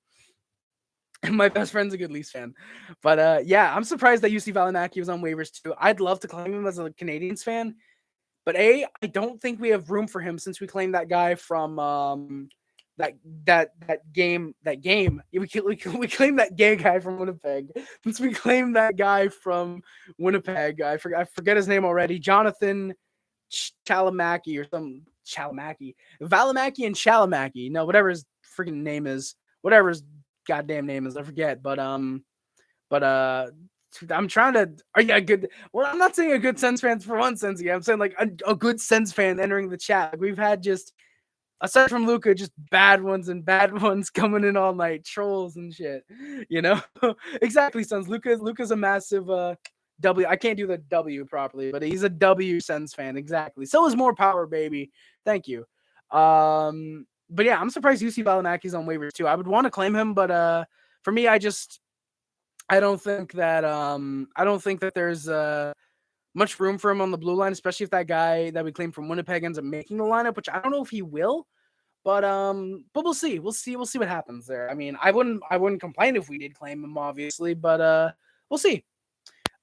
My best friend's a good Leafs fan. But yeah, I'm surprised that UC Valimaki was on waivers too. I'd love to claim him as a Canadiens fan. But I don't think we have room for him since we claimed that guy from that game. We claimed that gay guy from Winnipeg. Since we claimed that guy from Winnipeg, I forget his name already. Jonathan Chalamaki or some Chalamaki, Valimaki and Chalamaki. No, whatever his freaking name is, whatever his goddamn name is, I forget. But I'm trying to. Are you a good? Well, I'm not saying a good Sens fan for one sense. I'm saying like a good Sens fan entering the chat. Like, we've had just, aside from Luca, just bad ones coming in all night, trolls and shit. Exactly, Sens. Luca's a massive W. I can't do the W properly, but he's a W Sens fan. Exactly. So is more power, baby. Thank you. But yeah, I'm surprised UC Valimaki's on waivers too. I would want to claim him, but for me, I don't think that there's much room for him on the blue line, especially if that guy that we claimed from Winnipeg ends up making the lineup, which I don't know if he will. But we'll see. We'll see what happens there. I mean, I wouldn't complain if we did claim him, obviously, but we'll see.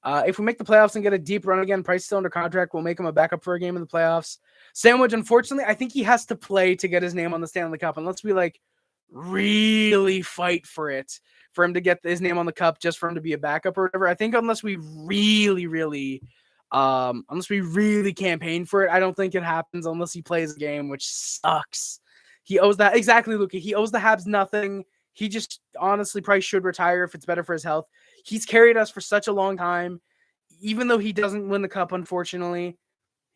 If we make the playoffs and get a deep run again, Price still under contract, we'll make him a backup for a game in the playoffs. Sandwich, unfortunately, I think he has to play to get his name on the Stanley Cup, unless we really fight for it, for him to get his name on the cup, just for him to be a backup or whatever. I think unless we really campaign for it, I don't think it happens unless he plays a game, which sucks. He owes that. Exactly, Luca. He owes the Habs nothing. He just, honestly, Price should retire if it's better for his health. He's carried us for such a long time. Even though he doesn't win the cup, unfortunately,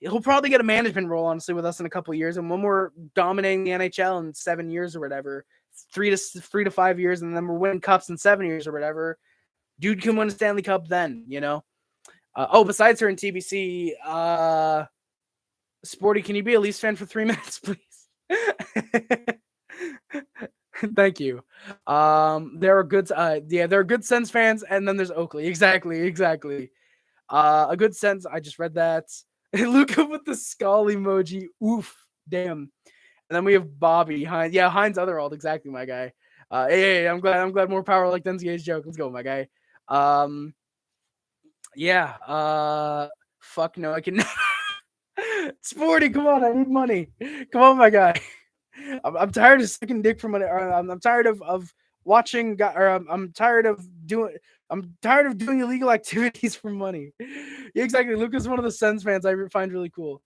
he'll probably get a management role, honestly, with us in a couple of years. And when we're dominating the NHL in 7 years or whatever, 3 to 5 years, and then we're winning cups in 7 years or whatever, dude can win a Stanley Cup then, besides her in TBC, Sporty, can you be a Leafs fan for 3 minutes, please? Thank you. There are good Sens fans, and then there's Oakley. Exactly. A good Sens. I just read that. Luca with the skull emoji. Oof. Damn. And then we have Bobby Hines. Yeah, Hines Otherald, exactly, my guy. Hey, I'm glad more power like NCAA's joke. Let's go, my guy. Yeah. Fuck no, I can. Sporty, come on, I need money. Come on, my guy. I'm tired of sucking dick for money. I'm tired of watching. Or I'm tired of doing. I'm tired of doing illegal activities for money. Yeah, exactly. Luca's one of the Sens fans I find really cool.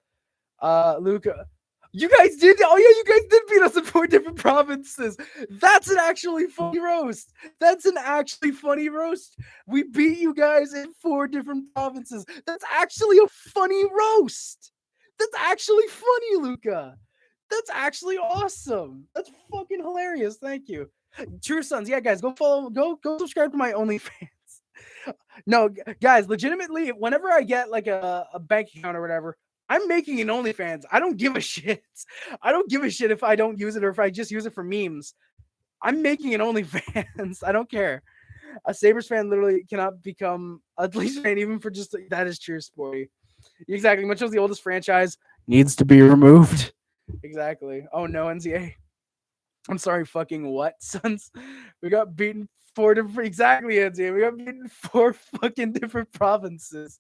Luca, you guys did. Oh yeah, you guys did beat us in 4 different provinces. That's an actually funny roast. That's an actually funny roast. We beat you guys in 4 different provinces. That's actually a funny roast. That's actually funny, Luca. That's actually awesome. That's fucking hilarious. Thank you. True Sons. Yeah, guys, go follow, go subscribe to my OnlyFans. No, guys, legitimately, whenever I get like a bank account or whatever, I'm making an OnlyFans. I don't give a shit. I don't give a shit if I don't use it or if I just use it for memes. I'm making an OnlyFans. I don't care. A Sabres fan literally cannot become a Leafs fan even for just that is true, Sporty. Exactly. Montreal's the oldest franchise. Needs to be removed. Exactly. Oh no, NCA. I'm sorry, fucking what, Sons? We got beaten 4 different. Exactly, NCA. We got beaten 4 fucking different provinces.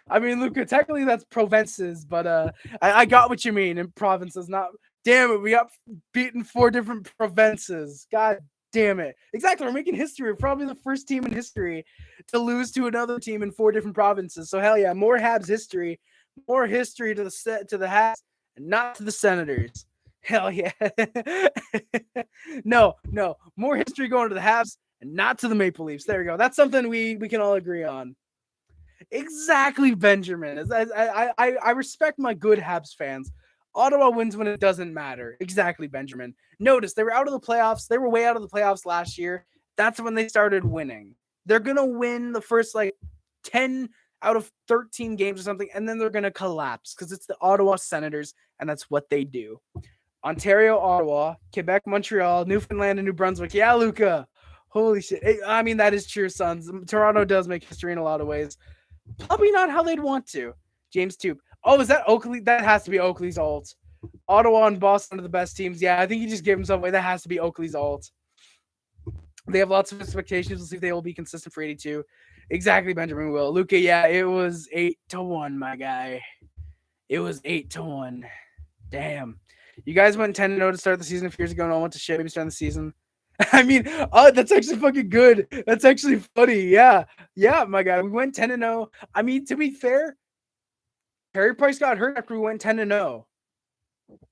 I mean, Luca, technically that's provinces, but I got what you mean in provinces. Not damn it, we got beaten 4 different provinces. God damn it. Exactly, we're making history. We're probably the first team in history to lose to another team in 4 different provinces. So hell yeah, more Habs history, more history to the Habs, and not to the Senators. Hell yeah. No, more history going to the Habs and not to the Maple Leafs. There we go. That's something we can all agree on. Exactly, Benjamin. I respect my good Habs fans. Ottawa wins when it doesn't matter. Exactly, Benjamin. Notice they were out of the playoffs. They were way out of the playoffs last year. That's when they started winning. They're going to win the first 10 out of 13 games or something, and then they're going to collapse because it's the Ottawa Senators, and that's what they do. Ontario, Ottawa, Quebec, Montreal, Newfoundland, and New Brunswick. Yeah, Luca. Holy shit. I mean, that is true, Sons. Toronto does make history in a lot of ways. Probably not how they'd want to. James Tube. Oh, is that Oakley? That has to be Oakley's alt. Ottawa and Boston are the best teams. Yeah, I think he just gave himself away. That has to be Oakley's alt. They have lots of expectations. We'll see if they will be consistent for 82. Exactly, Benjamin Will. Luca, yeah, it was 8-1, my guy. It was 8-1. Damn. You guys went 10-0 to start the season a few years ago and all went to shit maybe starting the season. I mean, that's actually fucking good. That's actually funny. Yeah, my guy. We went 10-0. I mean, to be fair, Carey Price got hurt after we went 10-0.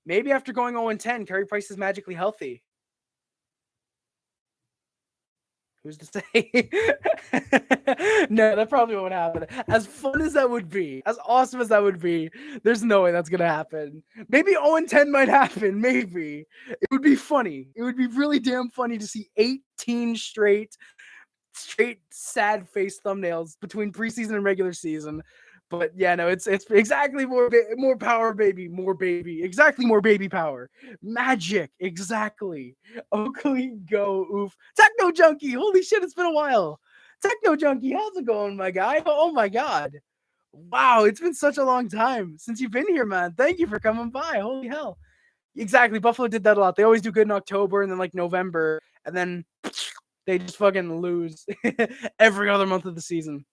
Maybe after going 0-10, Carey Price is magically healthy. Who's to say? No, that probably won't happen. As fun as that would be, as awesome as that would be, there's no way that's gonna happen. Maybe 0-10 might happen. Maybe it would be funny. It would be really damn funny to see 18 straight sad face thumbnails between preseason and regular season. But yeah, no, it's exactly more power, baby, more baby, exactly more baby power, magic, exactly. Oakley, go, oof, Techno Junkie, holy shit, it's been a while. Techno Junkie, how's it going, my guy? Oh my god, wow, it's been such a long time since you've been here, man. Thank you for coming by. Holy hell, exactly. Buffalo did that a lot. They always do good in October and then November, and then they just fucking lose every other month of the season.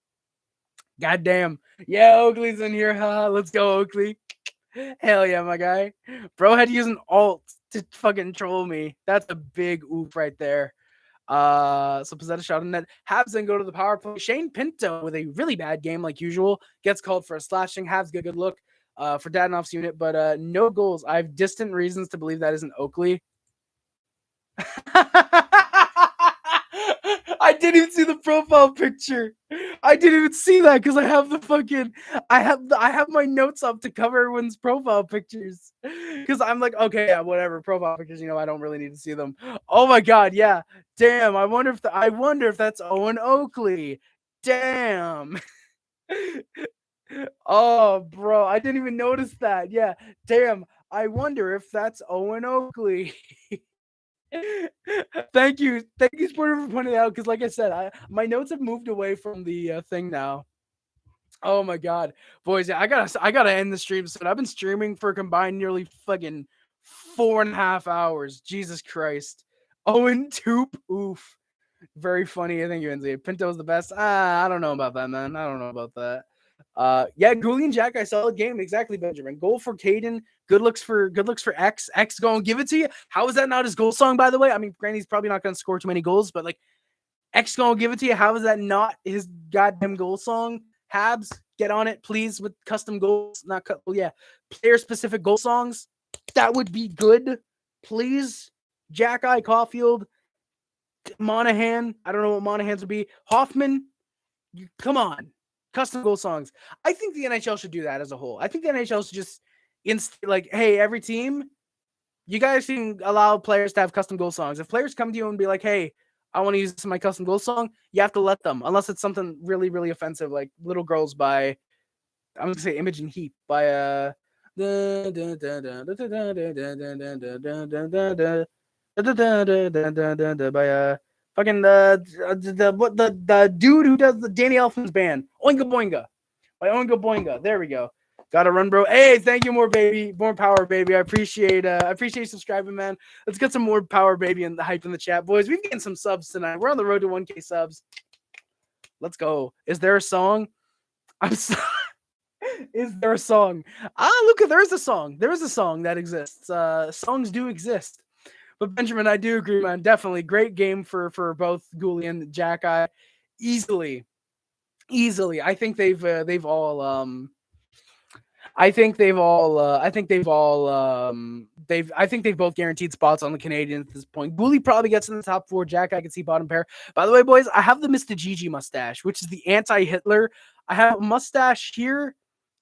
God damn. Yeah, Oakley's in here. Let's go, Oakley. Hell yeah, my guy. Bro had to use an alt to fucking troll me. That's a big oof right there. So Pizzetta shot in net. Habs then go to the power play. Shane Pinto with a really bad game like usual. Gets called for a slashing. Habs get a good look for Dadonoff's unit, but no goals. I have distant reasons to believe that isn't Oakley. I didn't even see the profile picture. I didn't even see that because I have the fucking I have my notes up to cover everyone's profile pictures. Because I'm like, okay, yeah, whatever. Profile pictures, I don't really need to see them. Oh my god, yeah. Damn, I wonder if that's Owen Oakley. Damn. Oh, bro, I didn't even notice that. Yeah, damn. I wonder if that's Owen Oakley. Thank you, Sporter, for pointing it out. Because, like I said, my notes have moved away from the thing now. Oh my god, boys! Yeah, I gotta end the stream soon. I've been streaming for a combined nearly fucking 4.5 hours. Jesus Christ. Owen Toop. Oof. Very funny. I think you NZ. Pinto's the best. I don't know about that, man. I don't know about that. Yeah, Guhle and Jack, I saw a game. Exactly, Benjamin. Goal for Kaiden. Good looks for X. X going to give it to you. How is that not his goal song, by the way? I mean, granted, he's probably not going to score too many goals, but like X going to give it to you. How is that not his goddamn goal song? Habs, get on it, please, with custom goals. Player specific goal songs. That would be good, please. Jack Caufield, Monahan. I don't know what Monahan's would be. Hoffman, come on. Custom goal songs. I think the NHL should do that as a whole. I think the NHL should just hey, every team, you guys can allow players to have custom goal songs. If players come to you and be like, hey, I want to use this in my custom goal song, you have to let them, unless it's something really, really offensive, like Little Girls by, I'm going to say Imogen Heap by by fucking the dude who does the Danny Elfman's band, Oinga Boinga, by Oinga Boinga. There we go. Gotta run, bro. Hey, thank you, more power, baby. I appreciate subscribing, man. Let's get some more power, baby, and the hype in the chat, boys. We've getting some subs tonight. We're on the road to 1K subs. Let's go. Is there a song? Is there a song? Luca, there is a song. There is a song that exists. Songs do exist. But Benjamin, I do agree, man. Definitely great game for both Guhle and Jack. Easily. I think they've both guaranteed spots on the Canadiens at this point. Guhle probably gets in the top 4. Jack, I can see bottom pair. By the way, boys, I have the Mr. Gigi mustache, which is the anti-Hitler. I have a mustache here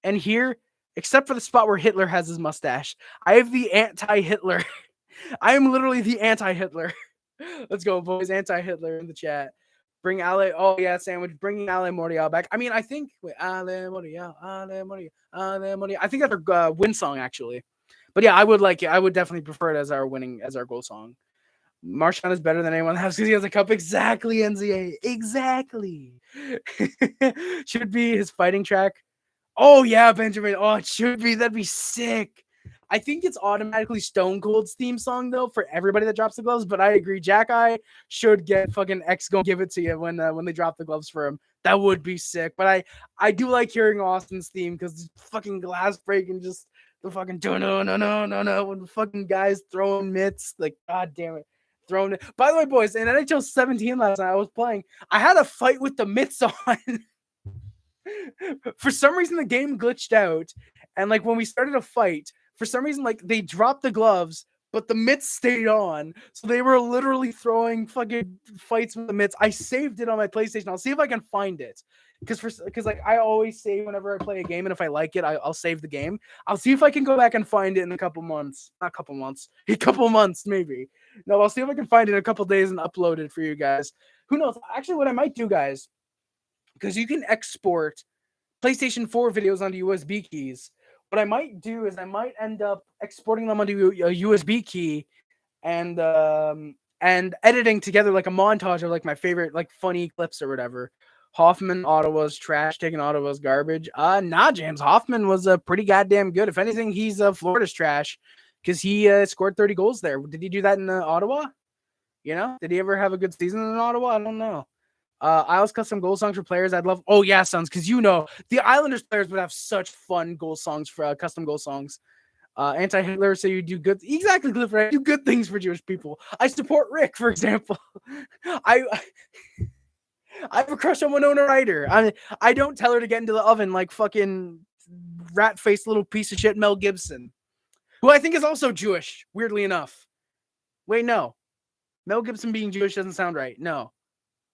and here, except for the spot where Hitler has his mustache. I have the anti-Hitler. I am literally the anti-Hitler. Let's go, boys. Anti-Hitler in the chat. Bring Ale. Oh, yeah, sandwich. Bringing Ale Montreal back. I mean, I think. Wait, Ale Montreal. I think that's our win song, actually. But yeah, I would like it. I would definitely prefer it as our goal song. Marchand is better than anyone else because he has a cup. Exactly, NZA. Exactly. Should be his fighting track. Oh, yeah, Benjamin. Oh, it should be. That'd be sick. I think it's automatically Stone Cold's theme song, though, for everybody that drops the gloves. But I agree. Jack should get fucking X going to give it to you when they drop the gloves for him. That would be sick. But I do like hearing Austin's theme because fucking glass breaking, just the fucking no when the fucking guys throwing mitts. Like, god damn it. Throwing it. By the way, boys, in NHL 17 last night I was playing, I had a fight with the mitts on. For some reason, the game glitched out. And like when we started a fight, for some reason, like they dropped the gloves, but the mitts stayed on. So they were literally throwing fucking fights with the mitts. I saved it on my PlayStation. I'll see if I can find it. Because like I always save whenever I play a game, and if I like it, I'll save the game. I'll see if I can go back and find it in a couple months. Not a couple months. A couple months, maybe. No, I'll see if I can find it in a couple days and upload it for you guys. Who knows? Actually, what I might do, guys, because you can export PlayStation 4 videos onto USB keys. What I might do is I might end up exporting them onto a USB key and editing together like a montage of like my favorite like funny clips or whatever. Hoffman, Ottawa's trash, taking Ottawa's garbage. Nah, James. Hoffman was pretty goddamn good. If anything, he's Florida's trash because he scored 30 goals there. Did he do that in Ottawa? You know, did he ever have a good season in Ottawa? I don't know. Isles custom goal songs for players. I'd love. Oh yeah, Sons, because you know the Islanders players would have such fun goal songs for custom goal songs. Anti-Hitler, so you do good. Exactly, Clifford. I do good things for Jewish people. I support Rick, for example. I have a crush on Winona Ryder. I don't tell her to get into the oven like fucking rat-faced little piece of shit Mel Gibson, who I think is also Jewish. Weirdly enough. Wait, no. Mel Gibson being Jewish doesn't sound right. No.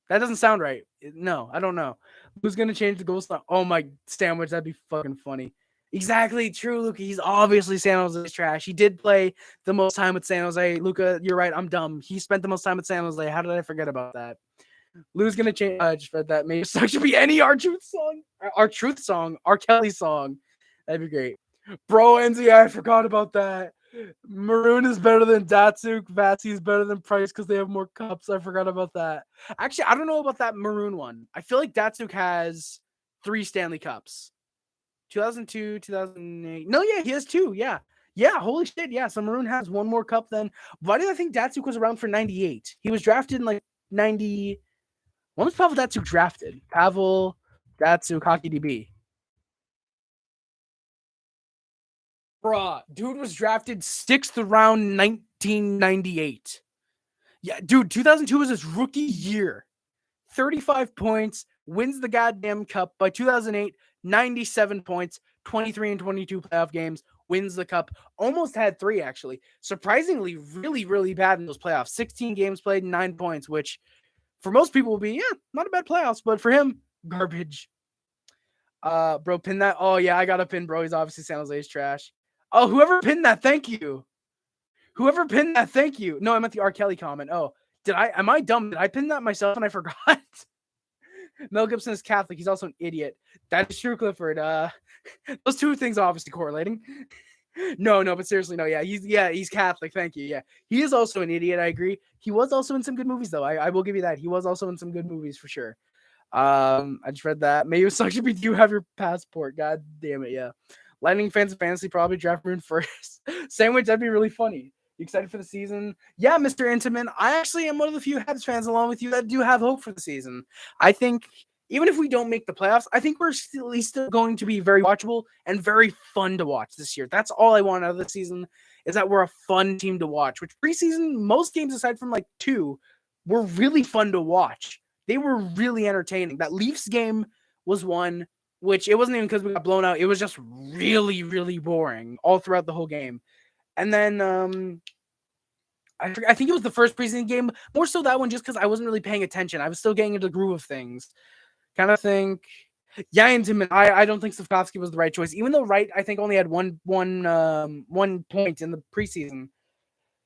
That doesn't sound right. No, I don't know. Who's going to change the goal song? Oh, my sandwich. That'd be fucking funny. Exactly. True, Luca. He's obviously San Jose's trash. He did play the most time with San Jose. Luca, you're right. I'm dumb. He spent the most time with San Jose. How did I forget about that? Lou's going to change. Just read that. Maybe it should be any R Truth song. R. Kelly song. That'd be great. Bro, NZ, I forgot about that. Maroon is better than Datsuk. Vatsy is better than Price because they have more cups. I forgot about that. Actually, I don't know about that Maroon one. I feel like Datsuk has 3 Stanley Cups. 2002, 2008. No, yeah, he has 2. Yeah. Yeah, holy shit. Yeah, Sabourin has one more cup than. Why did I think Datsuk was around for 98? He was drafted in like 90. When was Pavel Datsuk drafted? Pavel Datsuk, Hockey DB. Bruh, dude was drafted 6th round 1998. Yeah, dude, 2002 was his rookie year. 35 points, wins the goddamn cup. By 2008, 97 points, 23 and 22 playoff games, wins the cup. Almost had 3, actually. Surprisingly, really, really bad in those playoffs. 16 games played, 9 points, which for most people will be, yeah, not a bad playoffs, but for him, garbage. Bro, pin that. Oh, yeah, I got a pin, bro. He's obviously San Jose's trash. Oh, whoever pinned that, thank you. Whoever pinned that, thank you. No, I meant the R. Kelly comment. Oh, am I dumb? Did I pin that myself and I forgot? Mel Gibson is Catholic. He's also an idiot. That is true, Clifford. Those two things are obviously correlating. No, but seriously, no. Yeah, he's Catholic. Thank you. Yeah, he is also an idiot. I agree. He was also in some good movies, though. I will give you that. He was also in some good movies for sure. I just read that. Maybe it sucks if you have your passport. God damn it. Yeah. Lightning fans of fantasy probably draft Maroon first. Sandwich, that'd be really funny. You excited for the season? Yeah, Mr. Intamin. I actually am one of the few Habs fans along with you that do have hope for the season. I think even if we don't make the playoffs, I think we're at least still going to be very watchable and very fun to watch this year. That's all I want out of the season, is that we're a fun team to watch. Which preseason, most games aside from like 2, were really fun to watch. They were really entertaining. That Leafs game was one, which it wasn't even because we got blown out. It was just really, really boring all throughout the whole game. And then I think it was the first preseason game, more so that one just because I wasn't really paying attention. I was still getting into the groove of things. Kind of think, yeah, Intimate. I don't think Slafkovsky was the right choice, even though Wright I think only had one point in the preseason.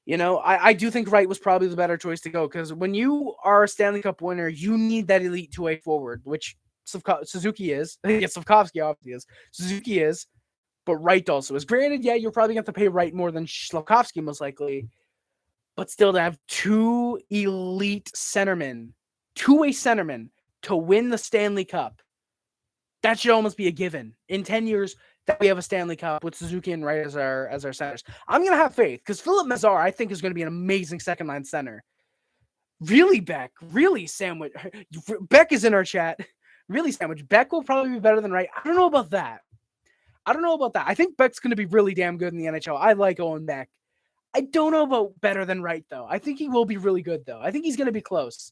You know, I do think Wright was probably the better choice to go, because when you are a Stanley Cup winner, you need that elite two-way forward, which Suzuki is. Yeah, Slafkovsky obviously is. Suzuki is. But Wright also is. Granted, yeah, you're probably going to have to pay Wright more than Slafkovsky most likely. But still, to have 2 elite centermen, two-way centermen, to win the Stanley Cup, that should almost be a given. In 10 years, that we have a Stanley Cup with Suzuki and Wright as our centers. I'm going to have faith, because Philip Mazar, I think, is going to be an amazing second-line center. Really, Beck. Really, Sandwich. Beck is in our chat. Really, Sandwich. Beck will probably be better than Wright. I don't know about that. I think Beck's going to be really damn good in the NHL. I like Owen Beck. I don't know about better than Wright, though. I think he will be really good, though. I think he's going to be close.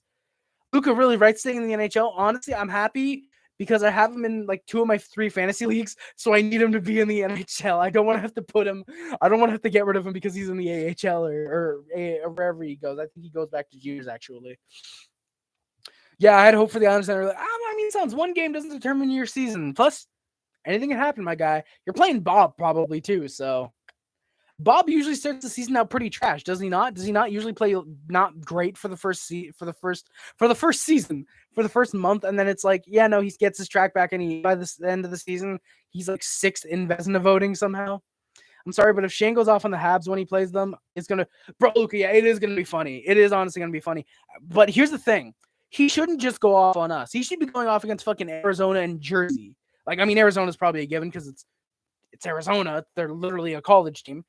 Luka really Wright's staying in the NHL. Honestly, I'm happy because I have him in like 2 of my 3 fantasy leagues, so I need him to be in the NHL. I don't want to have to put him. I don't want to have to get rid of him because he's in the AHL or wherever he goes. I think he goes back to juniors, actually. Yeah, I had hope for the Islanders. I mean, sounds one game doesn't determine your season. Plus, anything can happen, my guy. You're playing Bob probably too, so Bob usually starts the season out pretty trash, does he not? Does he not usually play not great for the first month, and then it's like, yeah, no, he gets his track back, and by the end of the season, he's like 6th in Vezina voting somehow. I'm sorry, but if Shane goes off on the Habs when he plays them, it's gonna, bro, Luka, yeah, it is gonna be funny. It is honestly gonna be funny. But here's the thing: he shouldn't just go off on us. He should be going off against fucking Arizona and Jersey. Like, I mean, Arizona's probably a given because it's Arizona. They're literally a college team.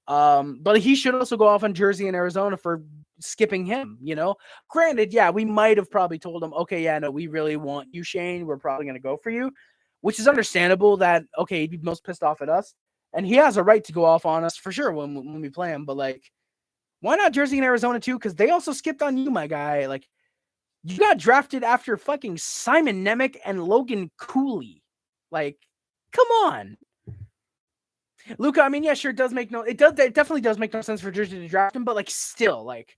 But he should also go off on Jersey and Arizona for skipping him, you know? Granted, yeah, we might have probably told him, okay, yeah, no, we really want you, Shane. We're probably going to go for you, which is understandable that, okay, he'd be most pissed off at us. And he has a right to go off on us for sure when we play him. But, like, why not Jersey and Arizona too? Because they also skipped on you, my guy. Like, you got drafted after fucking Simon Nemec and Logan Cooley. Like, come on. Luka, I mean, yeah, sure, it definitely does make no sense for Jersey to draft him, but like still, like,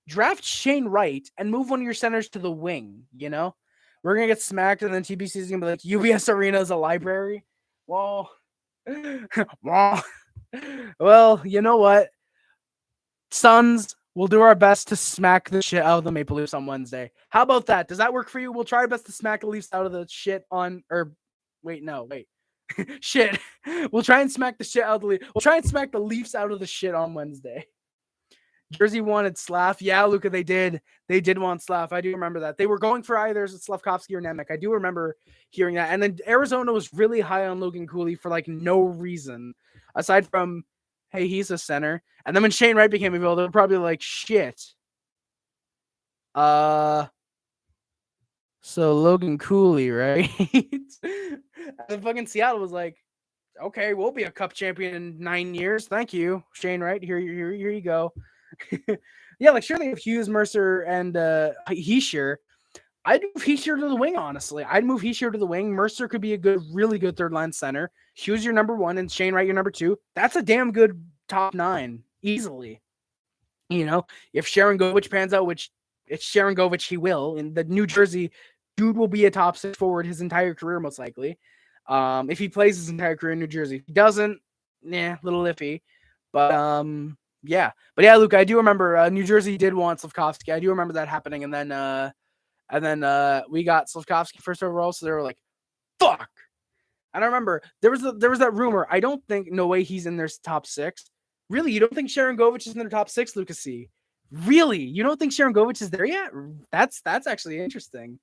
draft Shane Wright and move one of your centers to the wing, you know? We're gonna get smacked, and then TBC is gonna be like, UBS Arena is a library. Well, well, you know what? Suns, we'll do our best to smack the shit out of the Maple Leafs on Wednesday. How about that? Does that work for you? We'll try our best to smack the Leafs out of the shit on, wait. Shit. We'll try and smack the shit out of the Leafs. We'll try and smack the Leafs out of the shit on Wednesday. Jersey wanted Slav. Yeah, Luka, they did. They did want Slav. I do remember that. They were going for either Slafkovsky or Nemec. I do remember hearing that. And then Arizona was really high on Logan Cooley for like no reason. aside from, hey, he's a center. And then when Shane Wright became available, they're probably like, shit. So Logan Cooley, right? And fucking Seattle was like, okay, we'll be a cup champion in 9 years. Thank you, Shane Wright. Here you go. Yeah, like sure they have Hughes, Mercer, and Heischer. I'd move Heischer to the wing, honestly. I'd move Heischer to the wing. Mercer could be a really good third line center. Hughes your number 1 and Shane Wright your number 2. That's a damn good top 9, easily. You know, if Sharon Govich pans out, which it's Sharon Govich, he will. In the New Jersey, dude will be a top 6 forward his entire career, most likely. If he plays his entire career in New Jersey. If he doesn't, little iffy. But yeah. But yeah, Luke, I do remember New Jersey did want Slafkovsky. I do remember that happening, and then we got Slafkovsky first overall, so they were like, fuck. And I remember there was that rumor. I don't think, no way he's in their top 6. Really? You don't think Sharon Govich is in their top 6, Lucas C? Really? You don't think Sharon Govich is there yet? That's actually interesting.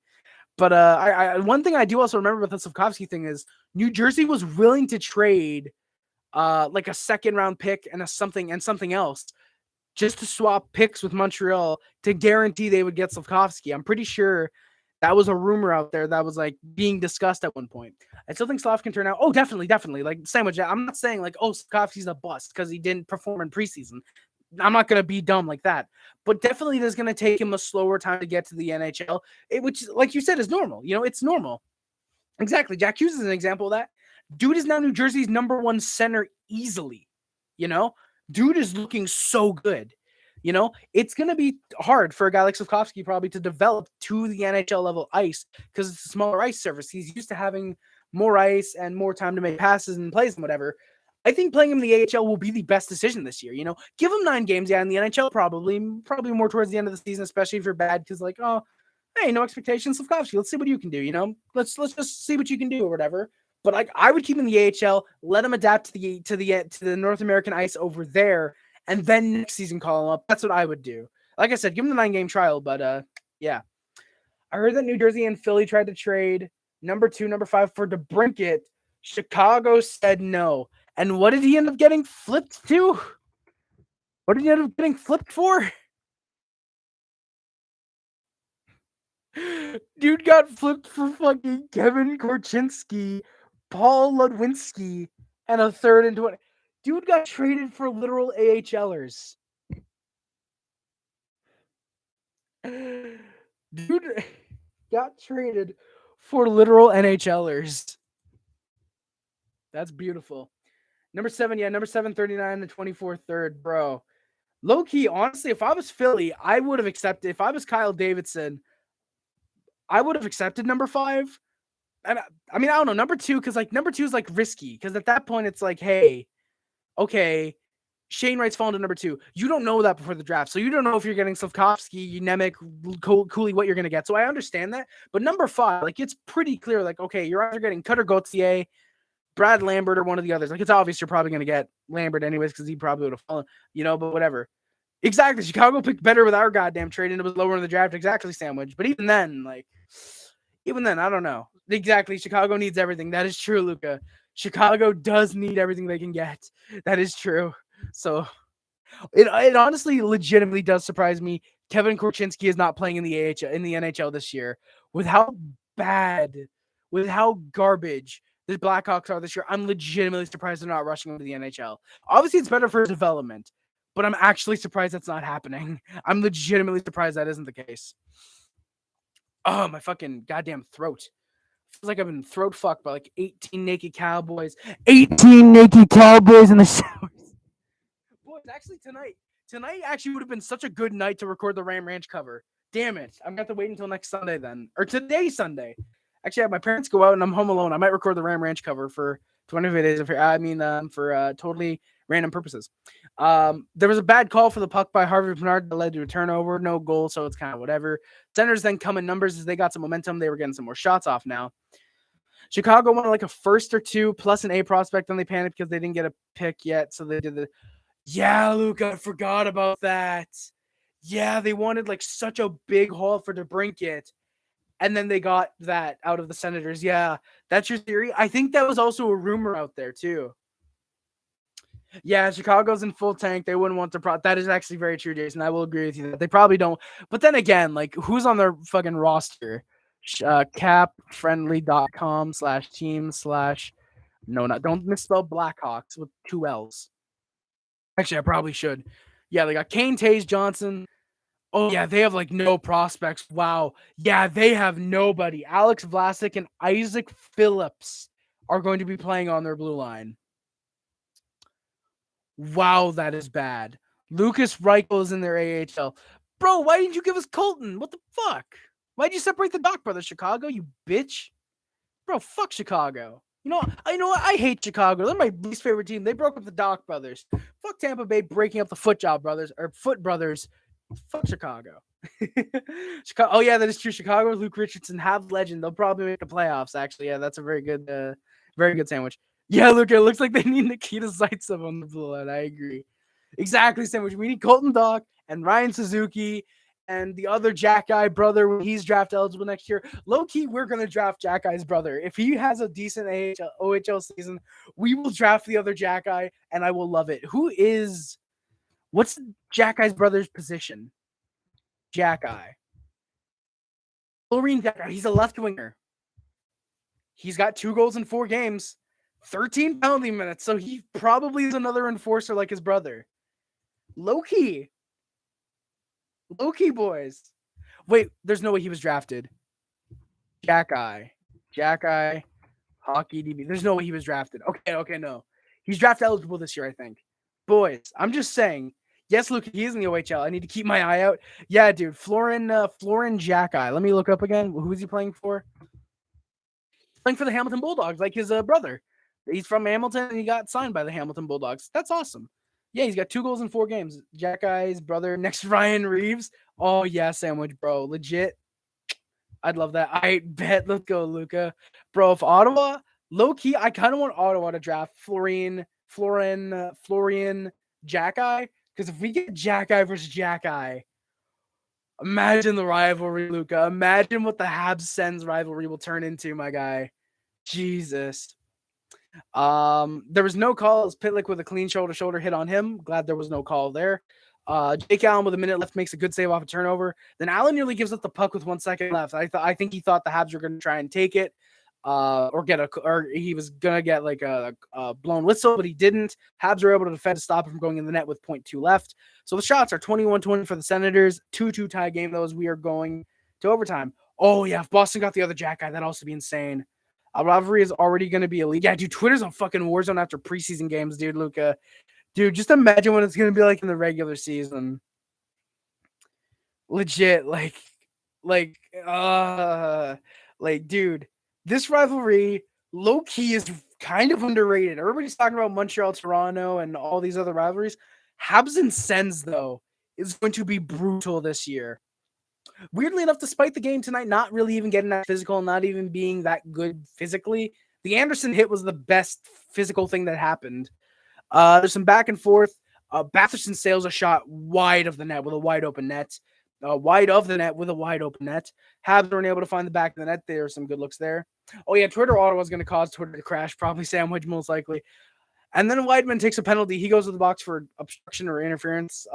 But I one thing I do also remember with the Slafkovsky thing is New Jersey was willing to trade like a second round pick and something else just to swap picks with Montreal to guarantee they would get Slafkovsky. I'm pretty sure that was a rumor out there that was like being discussed at one point. I still think Slav can turn out. Oh, definitely. Like sandwich. I'm not saying like, oh, Slafkovsky's a bust because he didn't perform in preseason. I'm not going to be dumb like that. But definitely there's going to take him a slower time to get to the NHL, which, like you said, is normal. You know, it's normal. Exactly. Jack Hughes is an example of that. Dude is now New Jersey's number 1 center easily. You know, dude is looking so good. You know, it's going to be hard for a guy like Slafkovsky probably to develop to the NHL level ice because it's a smaller ice surface. He's used to having more ice and more time to make passes and plays and whatever. I think playing him in the AHL will be the best decision this year. You know, give him 9 games. Yeah, in the NHL probably more towards the end of the season, especially if you're bad because like, oh, hey, no expectations, Slafkovsky. Let's see what you can do. You know, let's just see what you can do or whatever. But like, I would keep him in the AHL, let him adapt to the North American ice over there, and then next season call him up. That's what I would do. Like I said, give him the 9-game trial. But yeah, I heard that New Jersey and Philly tried to trade number 2, number 5 for DeBrincat. Chicago said no. And what did he end up getting flipped to? What did he end up getting flipped for? Dude got flipped for fucking Kevin Korchinski, Paul Ludwinski, and a 3rd and 20. Dude got traded for literal AHLers. Dude got traded for literal NHLers. That's beautiful. Number 7, 39 and 24 3rd, bro. Low key, honestly, if I was Philly, I would have accepted. If I was Kyle Davidson, I would have accepted number 5. And I mean, I don't know, number 2, because like number 2 is like risky. Because at that point, it's like, hey, okay, Shane Wright's fallen to number 2. You don't know that before the draft, so you don't know if you're getting Slafkovsky, Nemec, Cooley, what you're gonna get. So I understand that. But number 5, like it's pretty clear, like okay, you're either getting Cutter Gauthier, Brad Lambert, or one of the others. Like it's obvious you're probably gonna get Lambert anyways because he probably would have fallen, you know. But whatever. Exactly, Chicago picked better with our goddamn trade, and it was lower in the draft. Exactly, sandwich. But even then, I don't know. Exactly, Chicago needs everything. That is true, Luca. Chicago does need everything they can get. That is true. So it honestly legitimately does surprise me. Kevin Korchinski is not playing in the NHL this year. With how garbage the Blackhawks are this year, I'm legitimately surprised they're not rushing him to the NHL. Obviously, it's better for development, but I'm actually surprised that's not happening. I'm legitimately surprised that isn't the case. Oh, my fucking goddamn throat. Feels like I've been throat fucked by like 18 naked cowboys. 18 naked cowboys in the showers. Boys, actually tonight actually would have been such a good night to record the Ram Ranch cover. Damn it. I'm going to have to wait until next Sunday then. Or today, Sunday. Actually, I have my parents go out and I'm home alone. I might record the Ram Ranch cover for 25 days of for totally random purposes. There was a bad call for the puck by Harvey Bernard that led to a turnover, no goal, so it's kind of whatever. Senators then come in numbers as they got some momentum. They were getting some more shots off now. Chicago wanted like a 1st or 2 plus an A prospect, and they panicked because they didn't get a pick yet, so they did the... Yeah, Luke, I forgot about that. Yeah, they wanted like such a big haul for DeBrincat, and then they got that out of the Senators. Yeah, that's your theory. I think that was also a rumor out there too. Yeah, Chicago's in full tank. They wouldn't want to. That is actually very true, Jason. I will agree with you that they probably don't. But then again, like who's on their fucking roster? Capfriendly.com/team/ no, not don't misspell Blackhawks with 2 L's. Actually, I probably should. Yeah, they got Kane, Taze, Johnson. Oh yeah, they have like no prospects. Wow. Yeah, they have nobody. Alex Vlasic and Isaac Phillips are going to be playing on their blue line. Wow, that is bad. Lucas Reichel is in their AHL. Bro, why didn't you give us Colton? What the fuck? Why'd you separate the Doc brothers, Chicago, you bitch? Bro, fuck Chicago. You know what? I hate Chicago. They're my least favorite team. They broke up the Doc brothers. Fuck Tampa Bay breaking up the Foot brothers. Fuck Chicago. Chicago. Oh yeah, that is true. Chicago, Luke Richardson, have legend. They'll probably make the playoffs. Actually, yeah, that's a very good sandwich. Yeah, look, it looks like they need Nikita Zaitsev on the blue line. I agree. Exactly, sandwich. We need Colton Dock and Ryan Suzuki and the other Jack Guy brother when he's draft eligible next year. Low key, we're gonna draft Jack Guy's brother. If he has a decent OHL season, we will draft the other Jack Guy, and I will love it. What's Jack Guy's brother's position? Jack Guy. Sabourin Jack Guy. He's a left winger. He's got 2 goals in 4 games, 13 penalty minutes, so he probably is another enforcer like his brother. Low key, boys. Wait, there's no way he was drafted. Jack Guy, hockey DB. There's no way he was drafted. Okay, no. He's draft eligible this year, I think. Boys, I'm just saying. Yes, Luke, he is in the OHL. I need to keep my eye out. Yeah, dude, Florin Jack Guy. Let me look up again. Who is he playing for? Playing for the Hamilton Bulldogs, like his brother. He's from Hamilton, and he got signed by the Hamilton Bulldogs. That's awesome. Yeah, he's got 2 goals in 4 games. Jack Guy's brother next to Ryan Reeves. Oh, yeah, sandwich, bro. Legit. I'd love that. I bet. Let's go, Luca. Bro, if Ottawa, low-key, I kind of want Ottawa to draft Florian Jack Guy. Because if we get Jack Guy versus Jack Guy, imagine the rivalry, Luca. Imagine what the Habs Sens rivalry will turn into, my guy. Jesus. There was no call. It was Pitlick with a clean shoulder hit on him. Glad there was no call there. Jake Allen with a minute left makes a good save off a turnover. Then Allen nearly gives up the puck with 1 second left. I think he thought the Habs were going to try and take it, or he was going to get like a blown whistle, but he didn't. Habs were able to defend to stop him from going in the net with 0.2 left. So the shots are 21-20 for the Senators. 2-2 tie game. Those we are going to overtime. Oh yeah, if Boston got the other Jack Guy, that'd also be insane. A rivalry is already going to be elite. Yeah, dude, Twitter's a fucking war zone after preseason games, dude, Luca. Dude, just imagine what it's going to be like in the regular season. Legit, dude, this rivalry, low-key, is kind of underrated. Everybody's talking about Montreal, Toronto, and all these other rivalries. Habs and Sens, though, is going to be brutal this year. Weirdly enough, despite the game tonight not really even getting that physical, not even being that good physically, the Anderson hit was the best physical thing that happened. There's some back and forth. Batherson sails a shot wide of the net with a wide open net. Wide of the net with a wide open net. Habs weren't able to find the back of the net. There were some good looks there. Oh, yeah, Twitter Ottawa was going to cause Twitter to crash. Probably sandwich, most likely. And then Wideman takes a penalty. He goes to the box for obstruction or interference.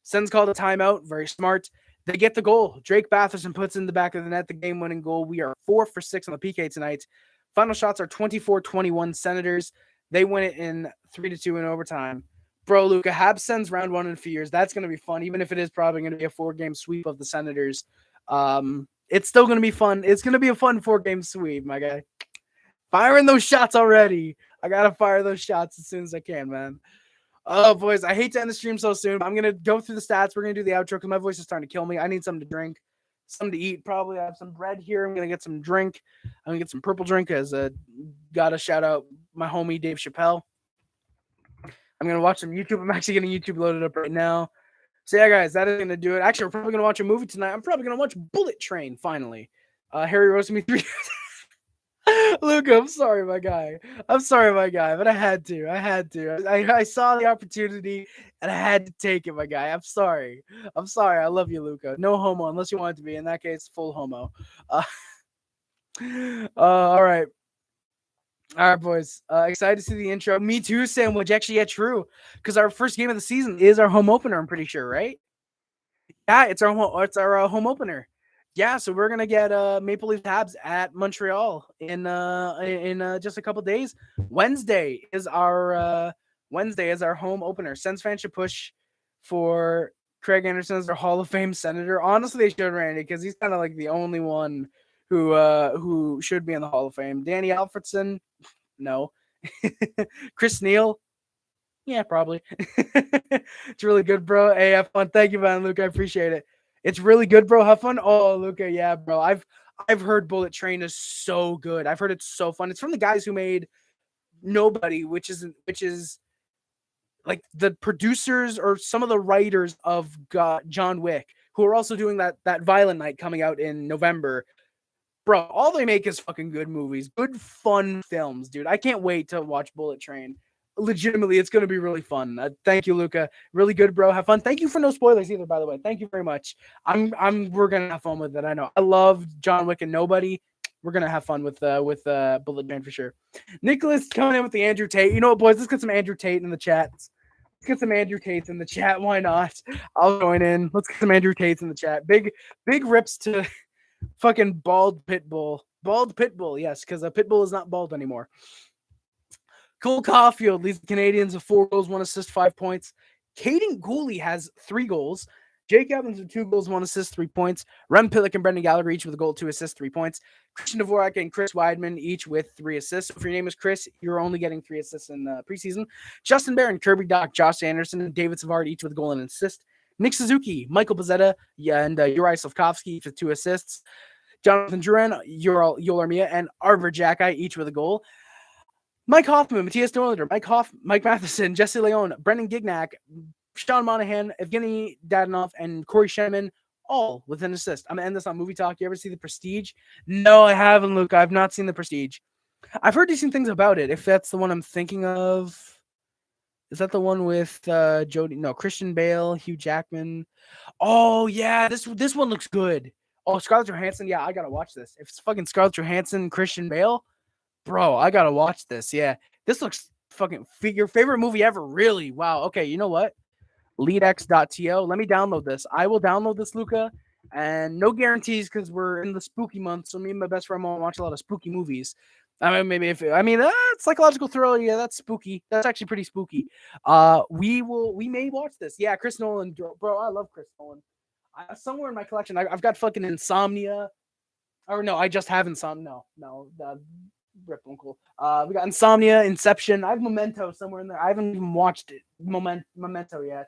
Sens called a timeout. Very smart. They get the goal. Drake Batherson puts in the back of the net the game-winning goal. We are 4 for 6 on the PK tonight. Final shots are 24-21 Senators. They win it in 3-2 in overtime. Bro, Luca, Habs Sens round 1 in a few years. That's going to be fun, even if it is probably going to be a 4-game sweep of the Senators. It's still going to be fun. It's going to be a fun 4-game sweep, my guy. Firing those shots already. I got to fire those shots as soon as I can, man. Oh, boys, I hate to end the stream so soon, but I'm going to go through the stats. We're going to do the outro because my voice is starting to kill me. I need something to drink, something to eat. Probably I have some bread here. I'm going to get some drink. I'm going to get some purple drink as got to shout out my homie Dave Chappelle. I'm going to watch some YouTube. I'm actually getting YouTube loaded up right now. So, yeah, guys, that is going to do it. Actually, we're probably going to watch a movie tonight. I'm probably going to watch Bullet Train, finally. Harry roasted me 3 Luke, I'm sorry, my guy. But I had to. I saw the opportunity, and I had to take it, my guy. I'm sorry. I love you, Luca. No homo, unless you want it to be. In that case, full homo. All right. All right, boys. Excited to see the intro. Me too, sandwich. Actually, yeah, true. Because our first game of the season is our home opener. I'm pretty sure, right? Yeah, it's our home opener. Yeah, so we're gonna get Maple Leaf Habs at Montreal in just a couple days. Wednesday is our home opener. Sens fans should push for Craig Anderson as their Hall of Fame senator. Honestly, they should Randy because he's kind of like the only one who should be in the Hall of Fame. Danny Alfredson, no. Chris Neal, yeah, probably. It's really good, bro. Hey, have fun. Thank you, man, Luke. I appreciate it. It's really good, bro. Have fun. Oh, Luca, yeah, bro. I've heard Bullet Train is so good. I've heard it's so fun. It's from the guys who made Nobody, which is like the producers or some of the writers of John Wick, who are also doing that Violent Night coming out in November. Bro, all they make is fucking good movies, good fun films, dude. I can't wait to watch Bullet Train. Legitimately, it's gonna be really fun. Thank you, Luca. Really good, bro. Have fun. Thank you for no spoilers either, by the way. Thank you very much. We're gonna have fun with it. I know. I love John Wick and Nobody. We're gonna have fun with Bullet Train for sure. Nicholas coming in with the Andrew Tate. You know what, boys? Let's get some Andrew Tate in the chat. Let's get some Andrew Tates in the chat. Why not? I'll join in. Let's get some Andrew Tates in the chat. Big rips to fucking bald Pitbull. Bald Pitbull, yes, because a Pitbull is not bald anymore. Cole Caufield leads the Canadiens with 4 goals, 1 assist, 5 points. Kaiden Guhle has 3 goals. Jake Evans with 2 goals, 1 assist, 3 points. Rem Pitlick and Brendan Gallagher each with a goal, 2 assists, 3 points. Christian Dvorak and Chris Wideman each with 3 assists. So if your name is Chris, you're only getting 3 assists in preseason. Justin Barron, Kirby Doc, Josh Anderson, and David Savard each with a goal and an assist. Nick Suzuki, Michael Bozzetta, and Uri Slavkovsky each with 2 assists. Jonathan Duran, Yoel Armia, and Arber Jacki each with a goal. Mike Hoffman, Matthias Norlander, Mike Matheson, Jesse Leon, Brendan Gignac, Sean Monahan, Evgeny Dadanov, and Corey Shenman, all with an assist. I'm going to end this on Movie Talk. You ever see The Prestige? No, I haven't, Luke. I've not seen The Prestige. I've heard decent things about it. If that's the one I'm thinking of. Is that the one with Jody? No, Christian Bale, Hugh Jackman. Oh, yeah, this one looks good. Oh, Scarlett Johansson. Yeah, I got to watch this. If it's fucking Scarlett Johansson, Christian Bale, bro, I got to watch this. Yeah, this looks fucking your favorite movie ever. Really? Wow. Okay, you know what? leadx.to. Let me download this. I will download this, Luca, and no guarantees because we're in the spooky month. So me and my best friend won't watch a lot of spooky movies. I mean, maybe psychological thriller. Yeah, that's spooky. That's actually pretty spooky. We may watch this. Yeah, Chris Nolan, bro. I love Chris Nolan. Somewhere in my collection, I've got fucking Insomnia. Or no, I just have Insomnia. No, Rip Uncle. We got Insomnia, Inception. I have Memento somewhere in there. I haven't even watched it. Memento yet.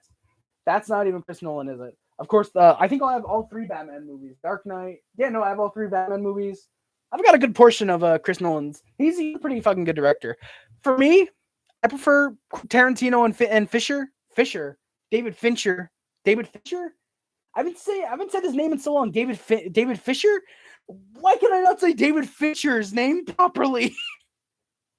That's not even Chris Nolan, is it? Of course, I think I'll have all 3 Batman movies. Dark Knight. Yeah, no, I have all 3 Batman movies. I've got a good portion of Chris Nolan's. He's a pretty fucking good director. For me, I prefer Tarantino and Fisher. David Fincher. I haven't said his name in so long. David Fisher? Why can I not say David Fincher's name properly?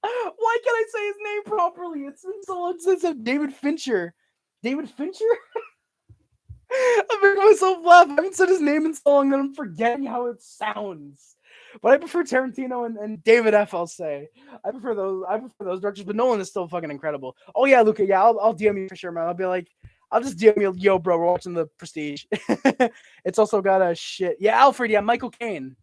Why can't I say his name properly? It's been so long since I've David Fincher. David Fincher? I'm making myself laugh. I haven't said his name in so long that I'm forgetting how it sounds. But I prefer Tarantino and David F. I'll say. I prefer those directors, but Nolan is still fucking incredible. Oh yeah, Luca, yeah, I'll DM you for sure, man. I'll be like, I'll just DM you, yo, bro, we're watching The Prestige. It's also got a shit. Yeah, Alfred, yeah, Michael Caine.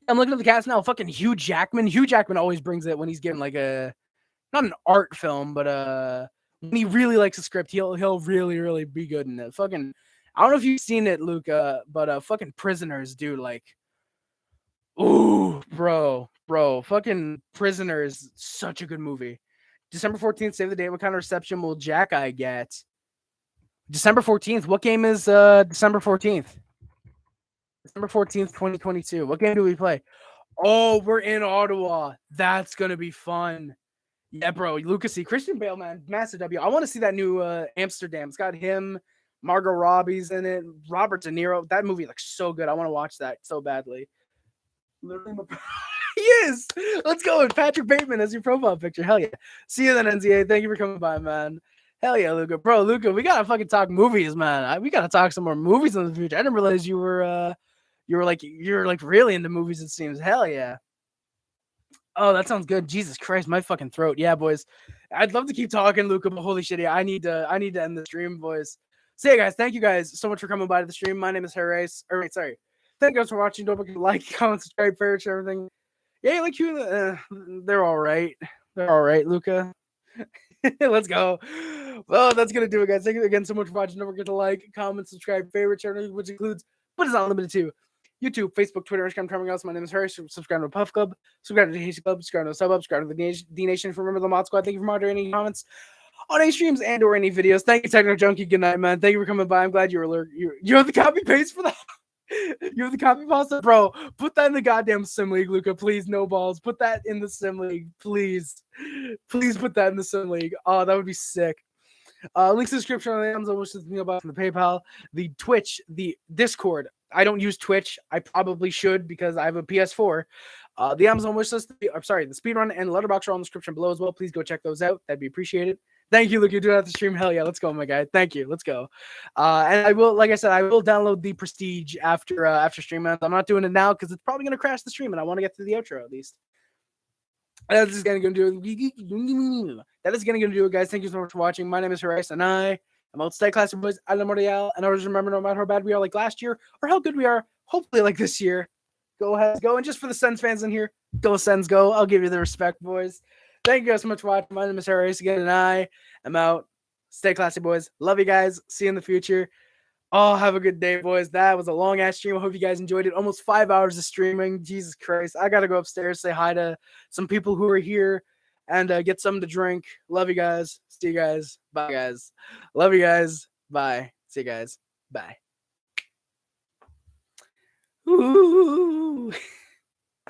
I'm looking at the cast now. Fucking Hugh Jackman. Hugh Jackman always brings it when he's getting like not an art film, but when he really likes a script, he'll really, really be good in it. Fucking, I don't know if you've seen it, Luca, but fucking Prisoners, dude, like, ooh, bro, fucking Prisoners, such a good movie. December 14th, save the date. What kind of reception will Jacki get? December 14th. What game is December 14th? December 14th, 2022. What game do we play? Oh, we're in Ottawa. That's going to be fun. Yeah, bro. Lucas C. Christian Bale, man. Massive W. I want to see that new Amsterdam. It's got him, Margot Robbie's in it, Robert De Niro. That movie looks so good. I want to watch that so badly. Literally, he is. Let's go with Patrick Bateman as your profile picture. Hell yeah. See you then, NZA. Thank you for coming by, man. Hell yeah, Luca. Bro, Luca, we gotta fucking talk movies, man. We gotta talk some more movies in the future. I didn't realize you're like really into movies, it seems. Hell yeah. Oh, that sounds good. Jesus Christ, my fucking throat. Yeah, boys. I'd love to keep talking, Luca, but holy shit, yeah, I need to end the stream, boys. So yeah, guys, thank you guys so much for coming by to the stream. My name is Harris. Or wait, sorry. Thank you guys for watching. Don't forget to like, comment, subscribe, favorite, share everything. Yeah, like you, they're all right. They're all right, Luca. Let's go. Well, that's gonna do it, guys. Thank you again so much for watching. Don't forget to like, comment, subscribe, favorite, share, which includes, but is not limited to, YouTube, Facebook, Twitter, Instagram, everything else. My name is Harris. Subscribe to the Puff Club. Subscribe to the Hasty Club. Subscribe to the Sub Up. Subscribe to the D Nation. Remember the Mod Squad. Thank you for moderating comments on any streams and or any videos. Thank you, Techno Junkie. Good night, man. Thank you for coming by. I'm glad you were you have the copy paste for that. You have the copy pasta, bro. Put that in the goddamn sim league, Luca. Please, no balls. Put that in the sim league, please. Please put that in the sim league. Oh, that would be sick. Links in the description on the Amazon wish list, about the PayPal, the Twitch, the Discord. I don't use Twitch. I probably should because I have a PS4. The Amazon wish list, the speedrun and Letterboxd are on the description below as well. Please go check those out. That'd be appreciated. Thank you, Luke. You're doing that the stream. Hell yeah, let's go, my guy. Thank you. Let's go. And I will, like I said, I will download the Prestige after stream ends. I'm not doing it now because it's probably gonna crash the stream, and I want to get to the outro at least. That is gonna do it. That is gonna do it, guys. Thank you so much for watching. My name is Harris, and I am out Stay Classic Boys at Montreal. And always remember, no matter how bad we are like last year or how good we are, hopefully like this year, go ahead, go. And just for the Sens fans in here, go Sens, go. I'll give you the respect, boys. Thank you guys so much for watching. My name is Harris again, and I am out. Stay classy, boys. Love you guys. See you in the future. Oh, have a good day, boys. That was a long ass stream. I hope you guys enjoyed it. Almost 5 hours of streaming. Jesus Christ. I got to go upstairs, say hi to some people who are here, and get something to drink. Love you guys. See you guys. Bye, guys. Love you guys. Bye. See you guys. Bye. Ooh.